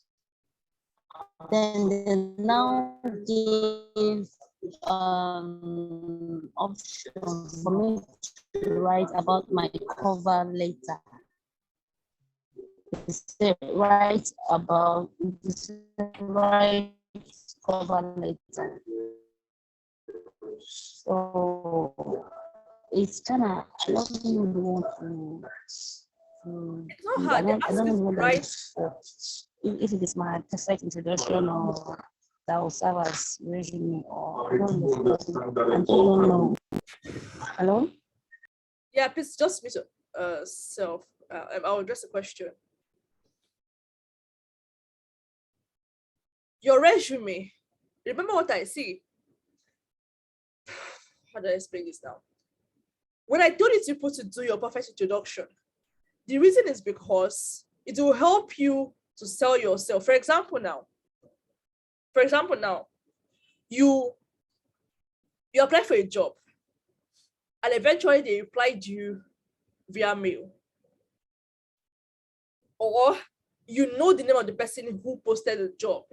Then they now give options for me to write about my cover letter. Write cover letter. So it's kind of, I don't really want to. It's not hard. They ask you to write. If it is my perfect introduction or that will serve as resume or I don't know. Hello? Yeah, please just meet self. I'll address the question. Your resume. Remember what I see. How do I explain this now? When I told you to do your perfect introduction, the reason is because it will help you to sell yourself. For example, now, you apply for a job and eventually they replied you via mail. Or you know the name of the person who posted the job.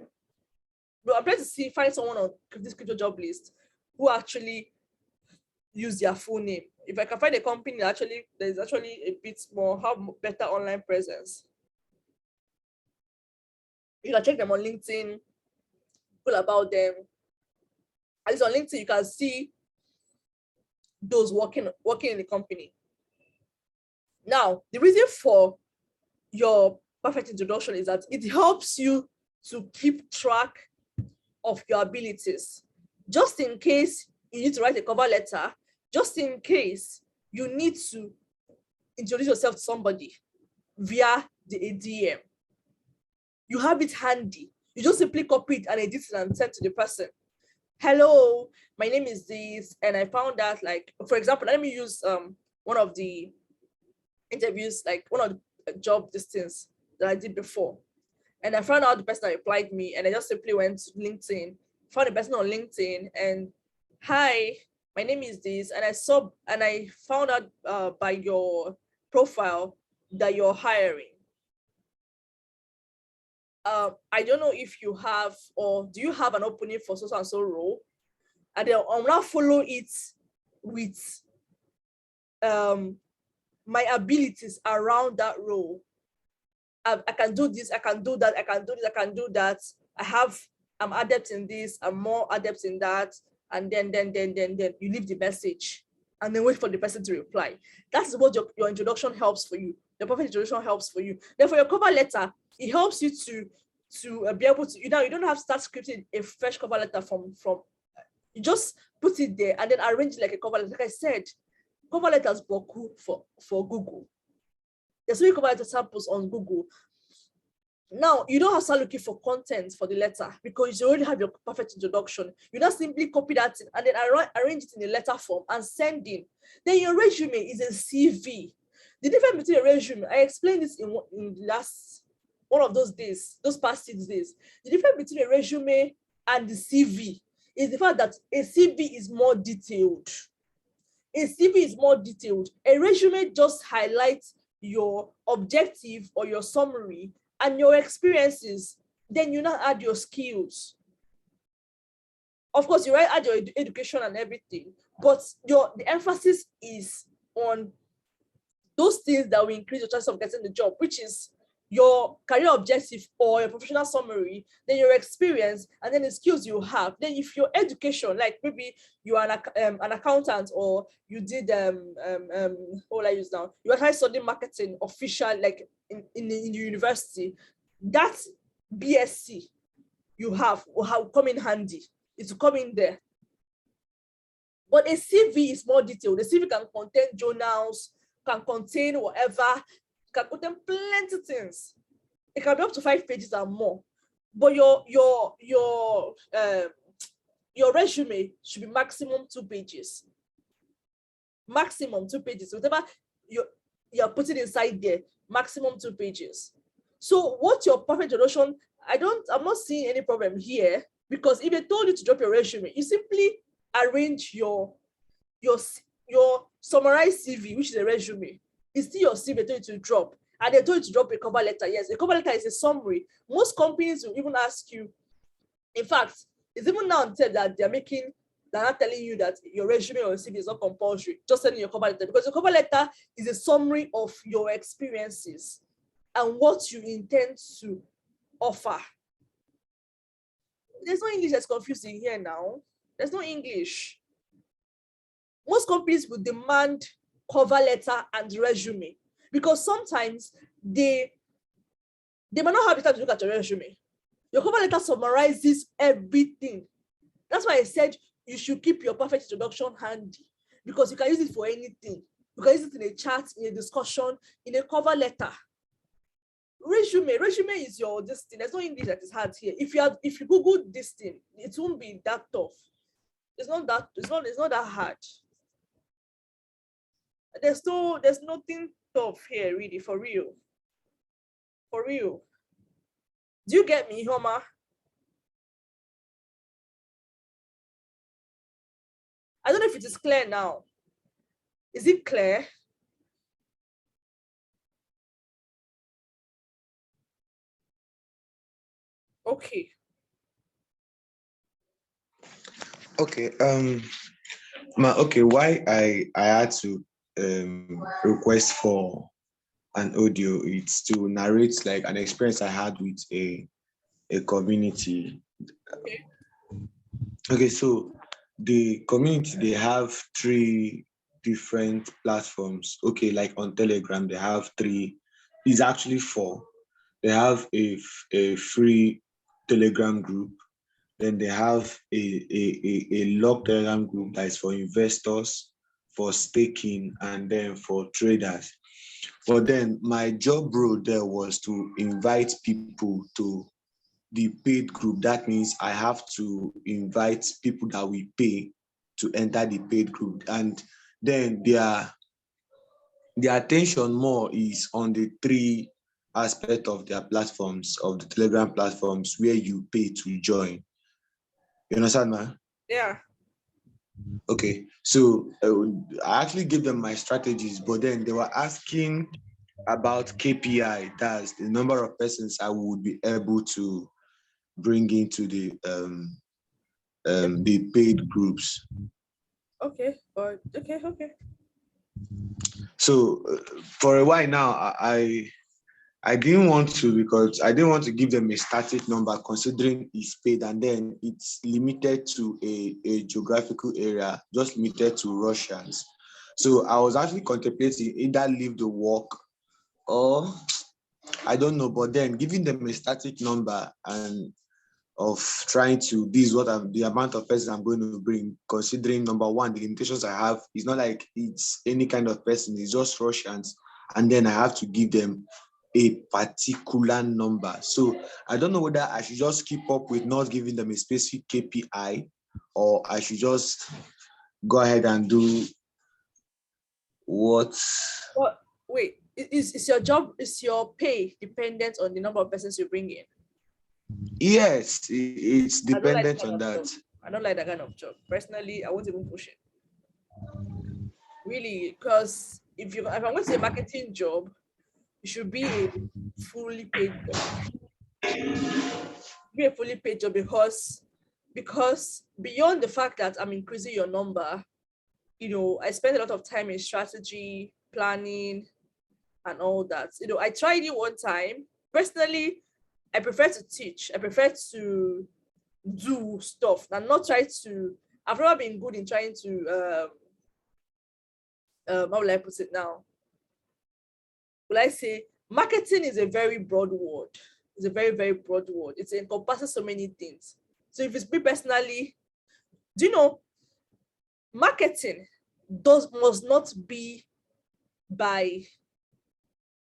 But I'm trying to find someone on this crypto job list who actually use their full name. If I can find a company that there's actually a bit more, have better online presence. You can check them on LinkedIn, all about them. At least on LinkedIn, you can see those working in the company. Now, the reason for your perfect introduction is that it helps you to keep track of your abilities. Just in case you need to write a cover letter, just in case you need to introduce yourself to somebody, via the ADM. You have it handy. You just simply copy it and edit it and send to the person. Hello, my name is this, and I found out, like, for example, let me use one of the interviews, like one of the job distance that I did before. And I found out the person that replied me, and I just simply went to LinkedIn, found the person on LinkedIn, and hi, my name is this, and I found out by your profile that you're hiring. I don't know if you have, or do you have an opening for so and so role? And then I'll now follow it with my abilities around that role. I can do this, I can do that, I can do this, I can do that. I'm adept in this, I'm more adept in that. And then you leave the message and then wait for the person to reply. That's what your introduction helps for you. The perfect introduction helps for you. Then for your cover letter, it helps you to be able to, you don't have to start scripting a fresh cover letter from you just put it there and then arrange it like a cover letter. Like I said, cover letters boku for Google. There's so many cover letter samples on Google. Now, you don't have to start looking for content for the letter because you already have your perfect introduction. You just simply copy that and then arrange it in a letter form and send in. Then your resume is a CV. The difference between a resume, I explained this in the last one of those days, those past 6 days. The difference between a resume and the CV is the fact that a CV is more detailed. A CV is more detailed. A resume just highlights your objective or your summary and your experiences. Then you now add your skills. Of course, you add your education and everything, but the emphasis is on those things that will increase your chance of getting the job, which is your career objective or your professional summary, then your experience, and then the skills you have. Then if your education, like maybe you are an accountant, or you did what will I use now? You are studying marketing official, like in the university, that BSc you have will come in handy. It will come in there. But a CV is more detailed. The CV can contain journals, can contain whatever, can contain plenty of things. It can be up to 5 pages and more. But your resume should be maximum 2 pages. Maximum 2 pages. Whatever you're putting inside there, maximum 2 pages. So what's your perfect introduction? I'm not seeing any problem here, because if they told you to drop your resume, you simply arrange your summarized CV, which is a resume. It's still your CV they told you to drop. And they told you to drop a cover letter. Yes, a cover letter is a summary. Most companies will even ask you, in fact, it's even now that they're not telling you that your resume or CV is not compulsory. Just sending your cover letter, because your cover letter is a summary of your experiences and what you intend to offer. There's no English that's confusing here now. There's no English. Most companies will demand cover letter and resume, because sometimes they might not have the time to look at your resume. Your cover letter summarizes everything. That's why I said you should keep your perfect introduction handy, because you can use it for anything. You can use it in a chat, in a discussion, in a cover letter. Resume is your this thing. There's no English that is hard here. If you Google this thing, it won't be that tough. It's not that hard. There's nothing tough here, really, for real. For real. Do you get me, Homer? I don't know if it is clear now. Is it clear? Okay. Okay. Why I had to request for an audio, it's to narrate like an experience I had with a community. Okay, so the community, they have 3 different platforms. Okay, like on Telegram, they have 3. It's actually 4. They have a free Telegram group. Then they have a locked Telegram group that is for investors, for staking, and then for traders. But then my job role there was to invite people to the paid group. That means I have to invite people that we pay to enter the paid group. And then their attention more is on the three aspects of their platforms, of the Telegram platforms where you pay to join. You understand, man? Yeah. Okay. So I actually gave them my strategies, but then they were asking about KPI, that's the number of persons I would be able to bring into the paid groups. Okay. But okay. So for a while now, I didn't want to, because I didn't want to give them a static number considering it's paid and then it's limited to a geographical area, just limited to Russians. So I was actually contemplating either leave the work or I don't know, but then giving them a static number and of trying to, this is what the amount of persons I'm going to bring, considering number one, the limitations I have, it's not like it's any kind of person, it's just Russians. And then I have to give them a particular number. So I don't know whether I should just keep up with not giving them a specific KPI, or I should just go ahead and do what. But wait, is your job, is your pay dependent on the number of persons you bring in? Yes, it's I don't like dependent that on kind of that. job. I don't like that kind of job. Personally, I won't even push it. Really, because if I'm going to say marketing job, it should be a fully paid job. Be a fully paid job because beyond the fact that I'm increasing your number, I spend a lot of time in strategy, planning, and all that. I tried it one time. Personally, I prefer to teach. I prefer to do stuff and not try to. I've never been good in trying to. How will I put it now? Will I say marketing is a very broad word? It's a very, very broad word. It encompasses so many things. So if it's me personally, do you know, marketing must not be by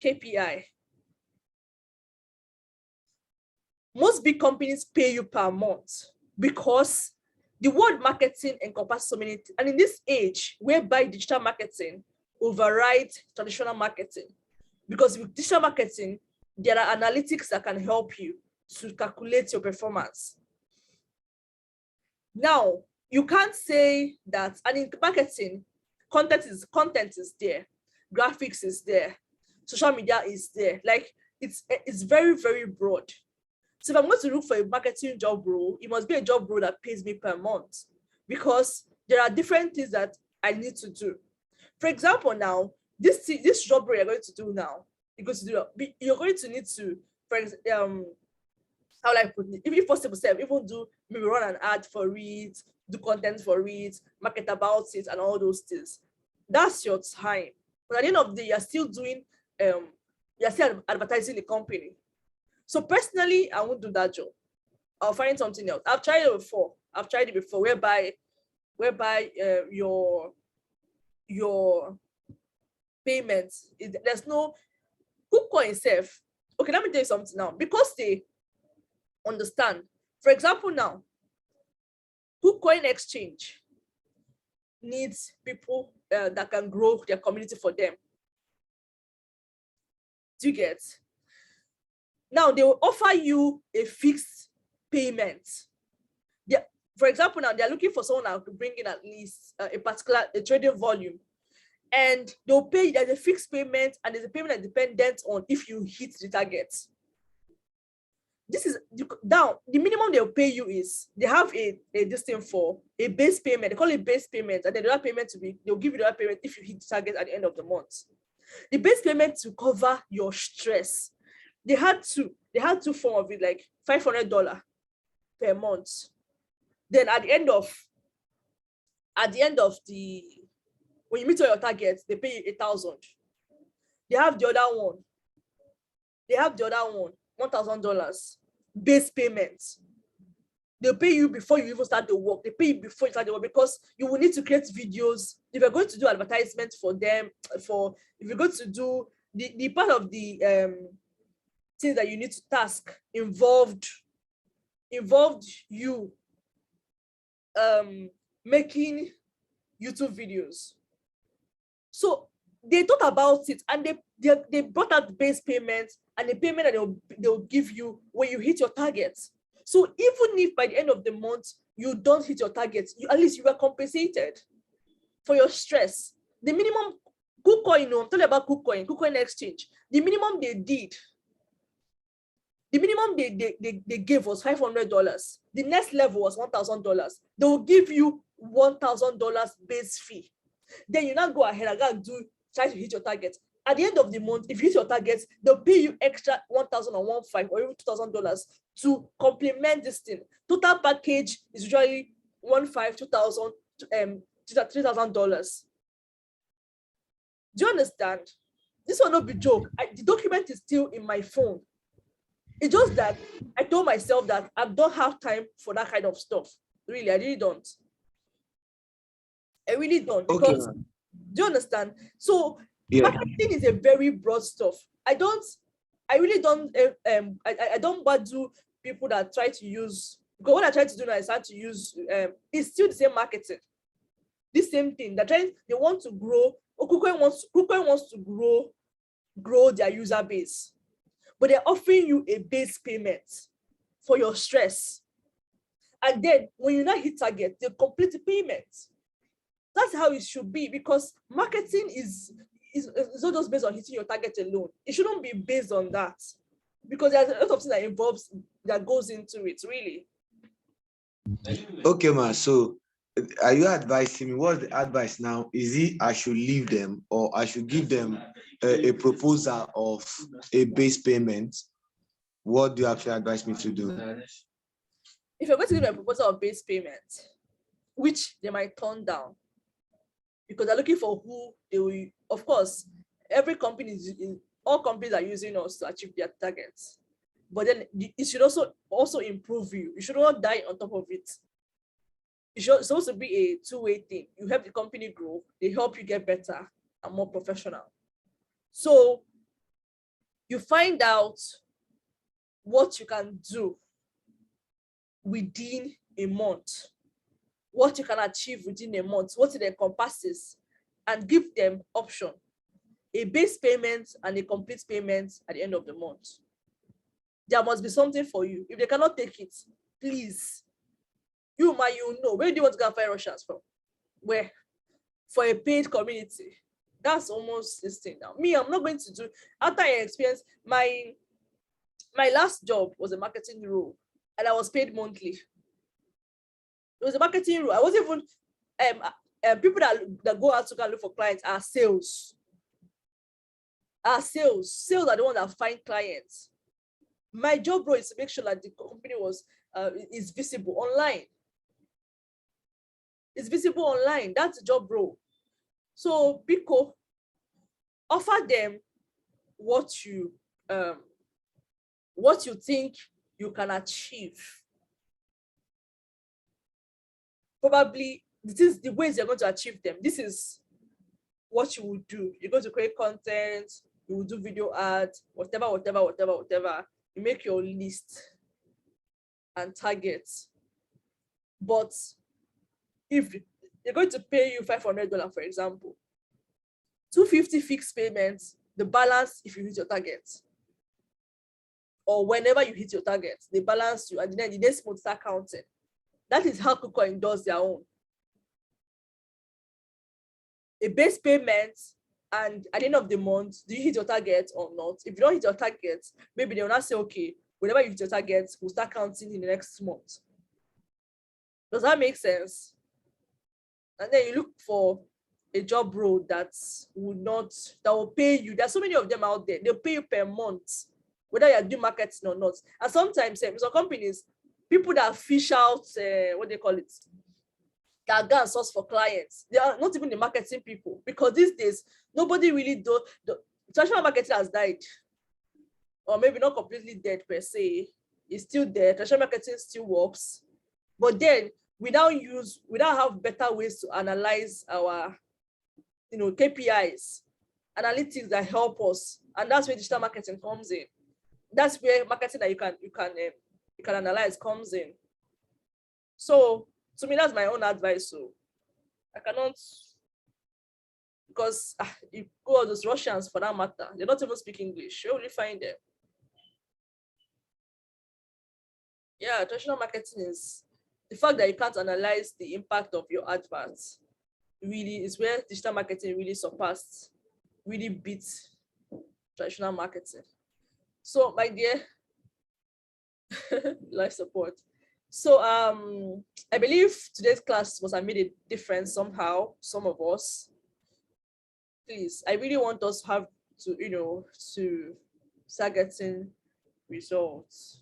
KPI. Most big companies pay you per month because the word marketing encompasses so many things. And in this age, whereby digital marketing overrides traditional marketing, because with digital marketing, there are analytics that can help you to calculate your performance. Now, you can't say that, and in marketing, content is there, graphics is there, social media is there. Like it's very, very broad. So if I'm going to look for a marketing job role, it must be a job role that pays me per month, because there are different things that I need to do. For example, now, this job role you're going to do now, you're going to need to, for example, how will I put it? If possible, even do maybe run an ad for it, do content for it, market about it, and all those things. That's your time. But at the end of the day, you're still advertising the company. So personally, I won't do that job. I'll find something else. I've tried it before. Whereby your payments, there's no KuCoin itself. Okay, let me tell you something now. Because they understand. For example, now, KuCoin Exchange needs people that can grow their community for them. Do you get? Now, they will offer you a fixed payment. For example, now they're looking for someone that could bring in at least a trading volume. And they'll pay, there's a fixed payment, and there's a payment that dependent on if you hit the target. This is now the minimum they'll pay you is they have this thing for a base payment. They call it base payment, and then the other payment they'll give you the other payment if you hit the target at the end of the month. The base payment to cover your stress. They had two forms of it, like $500 per month. Then at the end of when you meet all your targets, they pay you $1,000. They have the other one, $1,000 base payments. They'll pay you before you even start the work. They pay you before you start the work because you will need to create videos. If you're going to do advertisements for them, if you're going to do the part of the things that you need to task involved you making YouTube videos. So they thought about it, and they brought out base payments and the payment that they'll give you when you hit your targets. So even if by the end of the month you don't hit your targets, at least you were compensated for your stress. The minimum KuCoin, I'm talking about KuCoin exchange. The minimum they did, the minimum they gave was $500. The next level was $1,000. They will give you $1,000 base fee. Then you now go ahead and try to hit your target. At the end of the month, if you hit your targets, they'll pay you extra $1,000 or $1,500 or even $2,000 to complement this thing. Total package is usually $1,500, $2,000, $3,000. Do you understand? This will not be joke. The document is still in my phone. It's just that I told myself that I don't have time for that kind of stuff. Really, I really don't. I really don't. Because, Okay. do you understand? So Yeah. marketing is a very broad stuff. I really don't do people that try to use, because what I try to do now is start to use, it's still the same marketing. The same thing. They want to grow. KuCoin wants to grow their user base, but they're offering you a base payment for your stress. And then when you not hit target, they complete the payment. That's how it should be, because marketing is not just based on hitting your target alone. It shouldn't be based on that, because there's a lot of things that goes into it, really. Okay, ma. So, are you advising me? What's the advice now? Is it I should leave them, or I should give them a proposal of a base payment? What do you actually advise me to do? If you're going to give them a proposal of base payment, which they might turn down, because they're looking for who they will. Of course, all companies are using us to achieve their targets, but then it should also improve you. You should not die on top of it. It's supposed to be a two-way thing. You help the company grow, they help you get better and more professional. So you find out what you can do within a month, what you can achieve within a month, what it encompasses, and give them option, a base payment and a complete payment at the end of the month. There must be something for you. If they cannot take it, please, you know, where do you want to go and find Russians from? Where? For a paid community. That's almost this thing now. Me, I'm not going to do, after I experienced, my last job was a marketing role, and I was paid monthly. It was a marketing role. I wasn't even, people that go out to look for clients are sales. Sales are the ones that find clients. My job role is to make sure that the company is visible online. It's visible online. That's the job role. So Pico, offer them what you think you can achieve. Probably this is the ways you're going to achieve them. This is what you will do. You're going to create content, you will do video ads, whatever. You make your list and targets. But if they're going to pay you $500, for example, $250 fixed payments, the balance if you hit your target. Or whenever you hit your target, they balance you, and then the next month start counting. That is how KuCoin does their own. A base payment, and at the end of the month, do you hit your target or not? If you don't hit your target, maybe they will not say, okay, whenever you hit your target, we'll start counting in the next month. Does that make sense? And then you look for a job role that will pay you. There's so many of them out there. They'll pay you per month, whether you're doing marketing or not. And sometimes some companies, people that fish out, what they call it, that go and source for clients, they are not even the marketing people, because these days nobody really traditional marketing has died, or maybe not completely dead per se. It's still there. Traditional marketing still works, but then we now have better ways to analyze our KPIs. analytics that help us, and that's where digital marketing comes in. That's where marketing that you can analyze comes in. So to me, that's my own advice. So I cannot, because you go all those Russians for that matter, they don't even speak English. You only find them. Yeah, traditional marketing is the fact that you can't analyze the impact of your adverts. Really is where digital marketing really surpassed, really beats traditional marketing. So my dear, life support. So I believe today's class must have made a difference somehow, some of us. Please, I really want us to have to, to start getting results.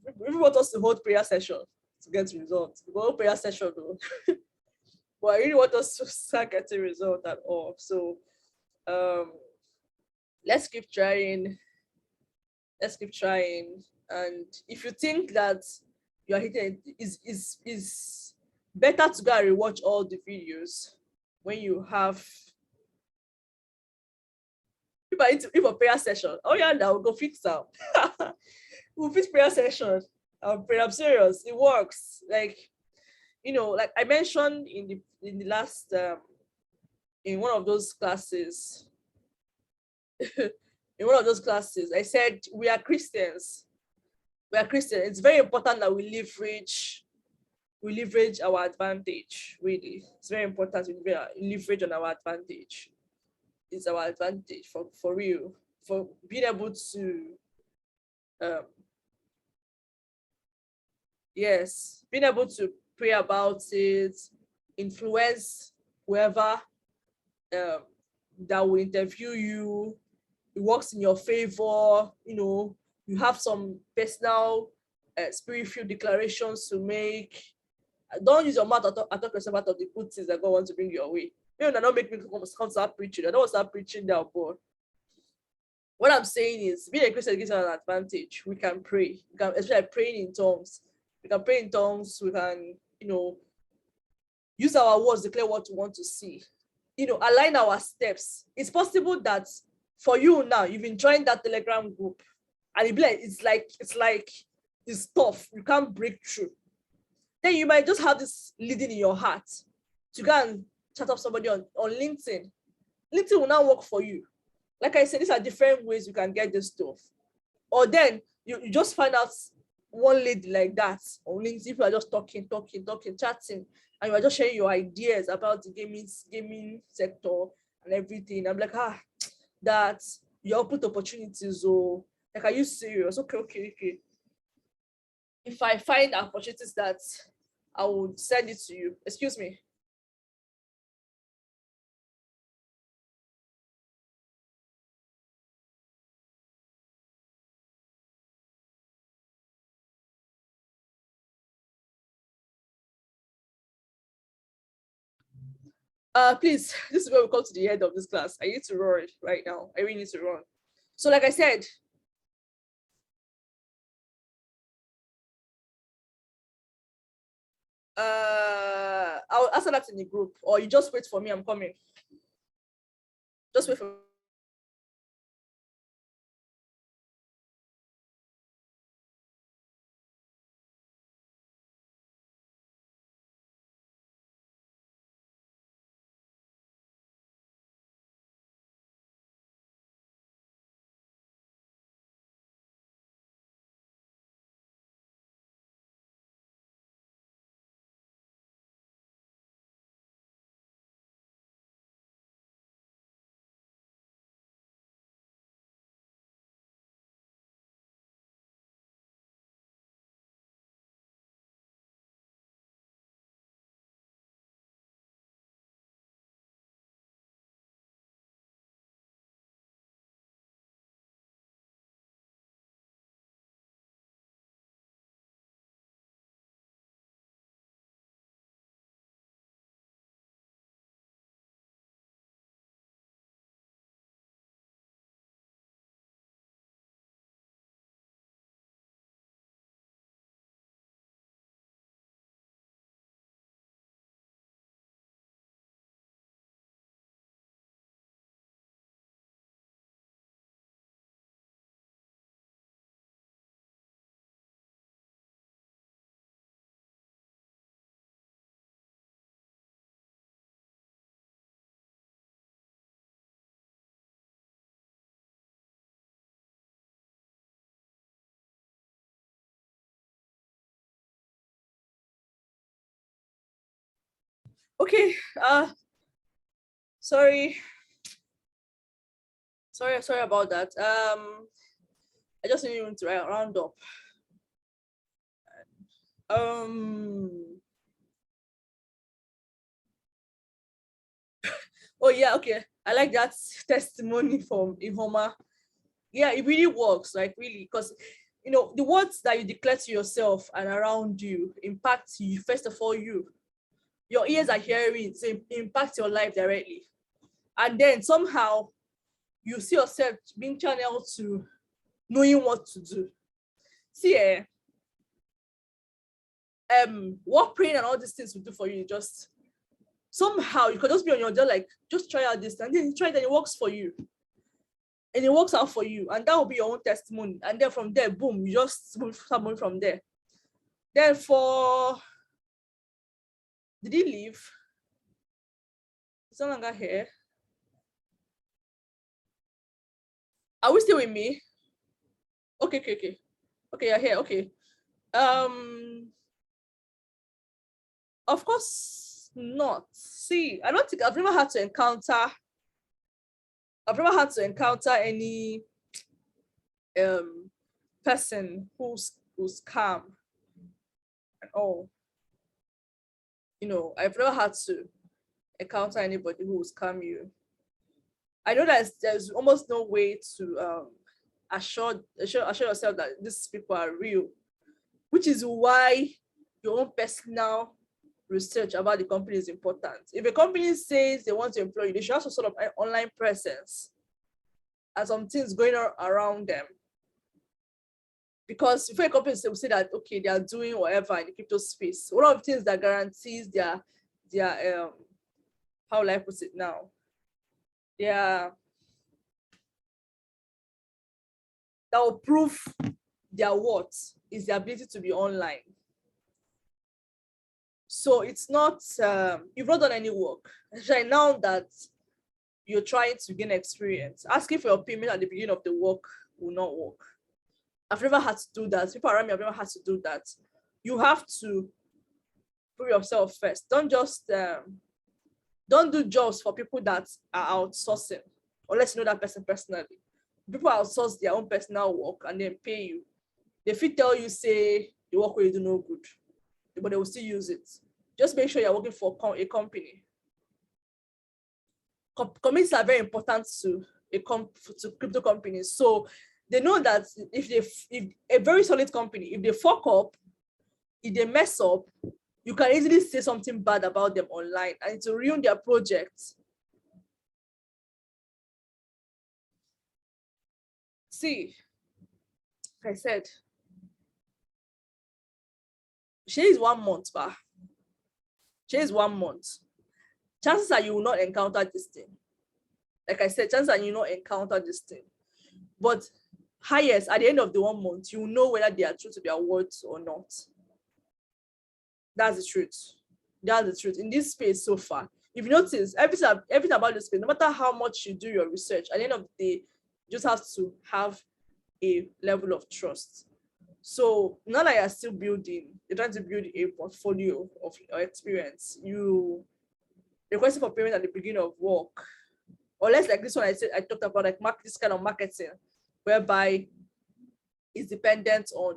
If you want us to hold prayer session to get results, we go hold prayer session though. But I really want us to start getting results at all. So let's keep trying. Let's keep trying. And if you think that you are hitting, is better to go and rewatch all the videos when you have. If a prayer session, oh yeah, now we'll go fix out. We'll fix prayer session. I'm serious. It works. Like, like I mentioned in the last in one of those classes. In one of those classes, I said we are Christians. We are Christians. It's very important that we leverage our advantage. Really, it's very important to leverage on our advantage. It's our advantage for real, for being able to yes, being able to pray about it, influence whoever that will interview you. It works in your favor. You have some personal spirit-filled declarations to make. Don't use your mouth to talk yourself out of the good things that God wants to bring your way. Don't make me come start preaching. I don't want to start preaching now, but what I'm saying is, being a Christian gives us an advantage. We can pray. We can, especially praying in tongues. We can pray in tongues. We can, use our words, declare what we want to see. Align our steps. It's possible that for you now, you've been joining that Telegram group, and it's like it's tough. You can't break through. Then you might just have this leading in your heart to go and chat up somebody on LinkedIn. LinkedIn will now work for you. Like I said, these are different ways you can get this stuff. Or then you just find out one lady like that on LinkedIn. People are just talking, chatting, and you are just sharing your ideas about the gaming sector and everything. I'm like, that you're open to opportunities. Oh, like, are you serious? Okay. If I find opportunities, that I would send it to you. Excuse me. Please, this is where we come to the end of this class. I need to run right now. I really need to run. So like I said, I'll answer that in the group, or you just wait for me. I'm coming. Just wait for Okay. Sorry about that. I just need to round up. Oh yeah, okay. I like that testimony from Ihoma. Yeah, it really works, like really, because the words that you declare to yourself and around you impact you. First of all, your ears are hearing, so it impacts your life directly. And then somehow you see yourself being channeled to knowing what to do. See, what praying and all these things will do for you, just somehow you could just be on your job, like just try out this, and then you try it and it works for you. And it works out for you, and that will be your own testimony. And then from there, boom, you just move someone from there. Then did he leave? He's no longer here. Are we still with me? Okay, you're here. Okay. Of course not. See, I don't think I've never had to encounter any person who's calm and all. I've never had to encounter anybody who will scam you. I know that there's almost no way to assure yourself that these people are real, which is why your own personal research about the company is important. If a company says they want to employ you, they should have some sort of online presence and some things going on around them. Because if a company will say that, okay, they are doing whatever in the crypto space, one of the things that guarantees their how will I put it now? That will prove their worth is the ability to be online. So it's not, you've not done any work. Actually, now that you're trying to gain experience, asking for your payment at the beginning of the work will not work. I've never had to do that. People around me have never had to do that. You have to prove yourself first. Don't just, don't do jobs for people that are outsourcing, unless you know that person personally. People outsource their own personal work and then pay you. They fit tell you, say, the work where you do no good, but they will still use it. Just make sure you're working for a company. Committees are very important to crypto companies. So they know that if a very solid company, if they fuck up, if they mess up, you can easily say something bad about them online and to ruin their project. See, like I said, she is 1 month, but she is 1 month. Chances are you will not encounter this thing. Like I said, chances are you will not encounter this thing. But highest, at the end of the 1 month, you will know whether they are true to their words or not. That's the truth. That's the truth. In this space so far, if you notice, everything about this space, no matter how much you do your research, at the end of the day, you just have to have a level of trust. So now that you're still building, you're trying to build a portfolio of your experience, you request for payment at the beginning of work, or less like this one I talked about, like this kind of marketing, whereby it's dependent on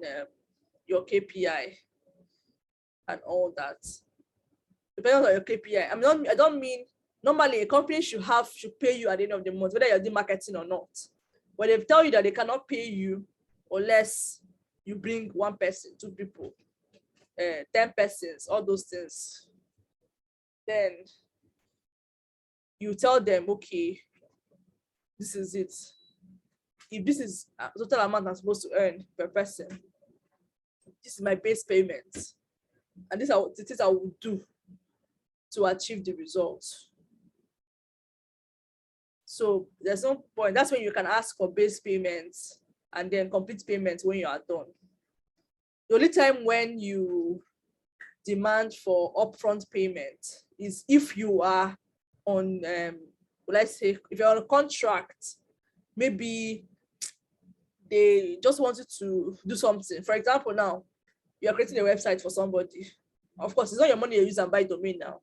your KPI and all that. Depending on your KPI. I don't mean normally a company should pay you at the end of the month, whether you're doing marketing or not. But they tell you that they cannot pay you unless you bring 1 person, 2 people, 10 persons, all those things. Then you tell them, okay, this is it. If this is the total amount I'm supposed to earn per person, this is my base payment. And this is the things I will do to achieve the results. So there's no point. That's when you can ask for base payments and then complete payments when you are done. The only time when you demand for upfront payment is if you are on, let's say, if you're on a contract, maybe they just want you to do something. For example, now you're creating a website for somebody. Of course, it's not your money you use and buy domain now.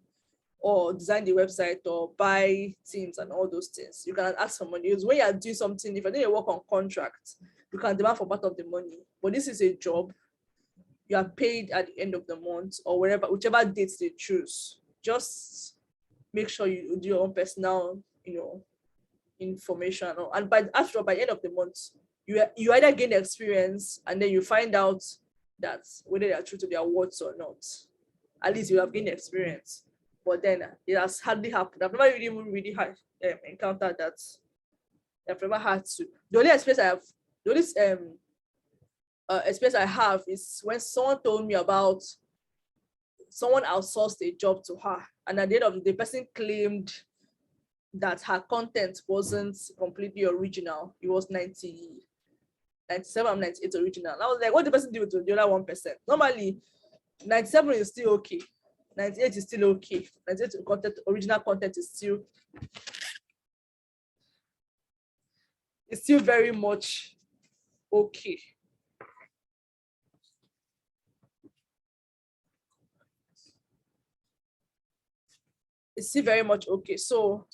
or design the website or buy teams and all those things. You can ask for money. Because when you are doing something, if you're doing a work on contract, you can demand for part of the money. But this is a job. You are paid at the end of the month or whichever dates they choose. Just make sure you do your own personal, information. And by the end of the month, you either gain experience and then you find out that whether they are true to their words or not. At least you have gained experience. But then it has hardly happened. I've never really had encountered that. I've never had to. The only experience I have is when someone told me about someone outsourced a job to her, and at the end of the day, the person claimed that her content wasn't completely original. It was 97, 98 original. I was like, what did the person do to the other 1%? Normally, 97 is still okay. 98 is still okay. 98 original content is still very much okay. It's still very much okay. So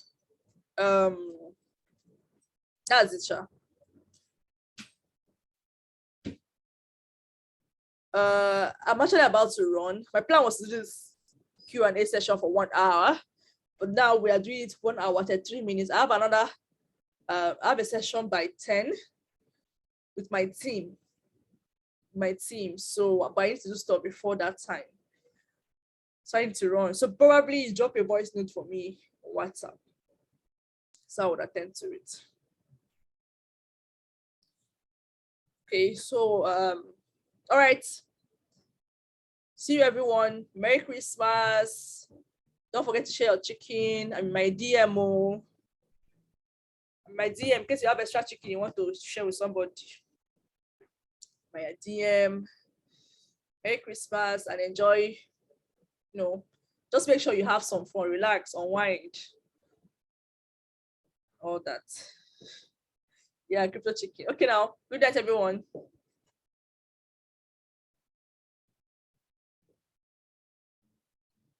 that's it, Sha. I'm actually about to run. My plan was to do this Q&A session for 1 hour, but now we are doing it 1 hour 33 minutes. I have a session by 10 with my team. So but I need to do stuff before that time. So I need to run. So probably drop a voice note for me on WhatsApp. So I would attend to it. Okay, so all right. See you everyone. Merry Christmas. Don't forget to share your chicken. I'm my DMO. My DM, in case you have extra chicken you want to share with somebody. My DM. Merry Christmas and enjoy. Just make sure you have some fun, relax, unwind. All that. Yeah, crypto chicken. Okay, now, good night, everyone.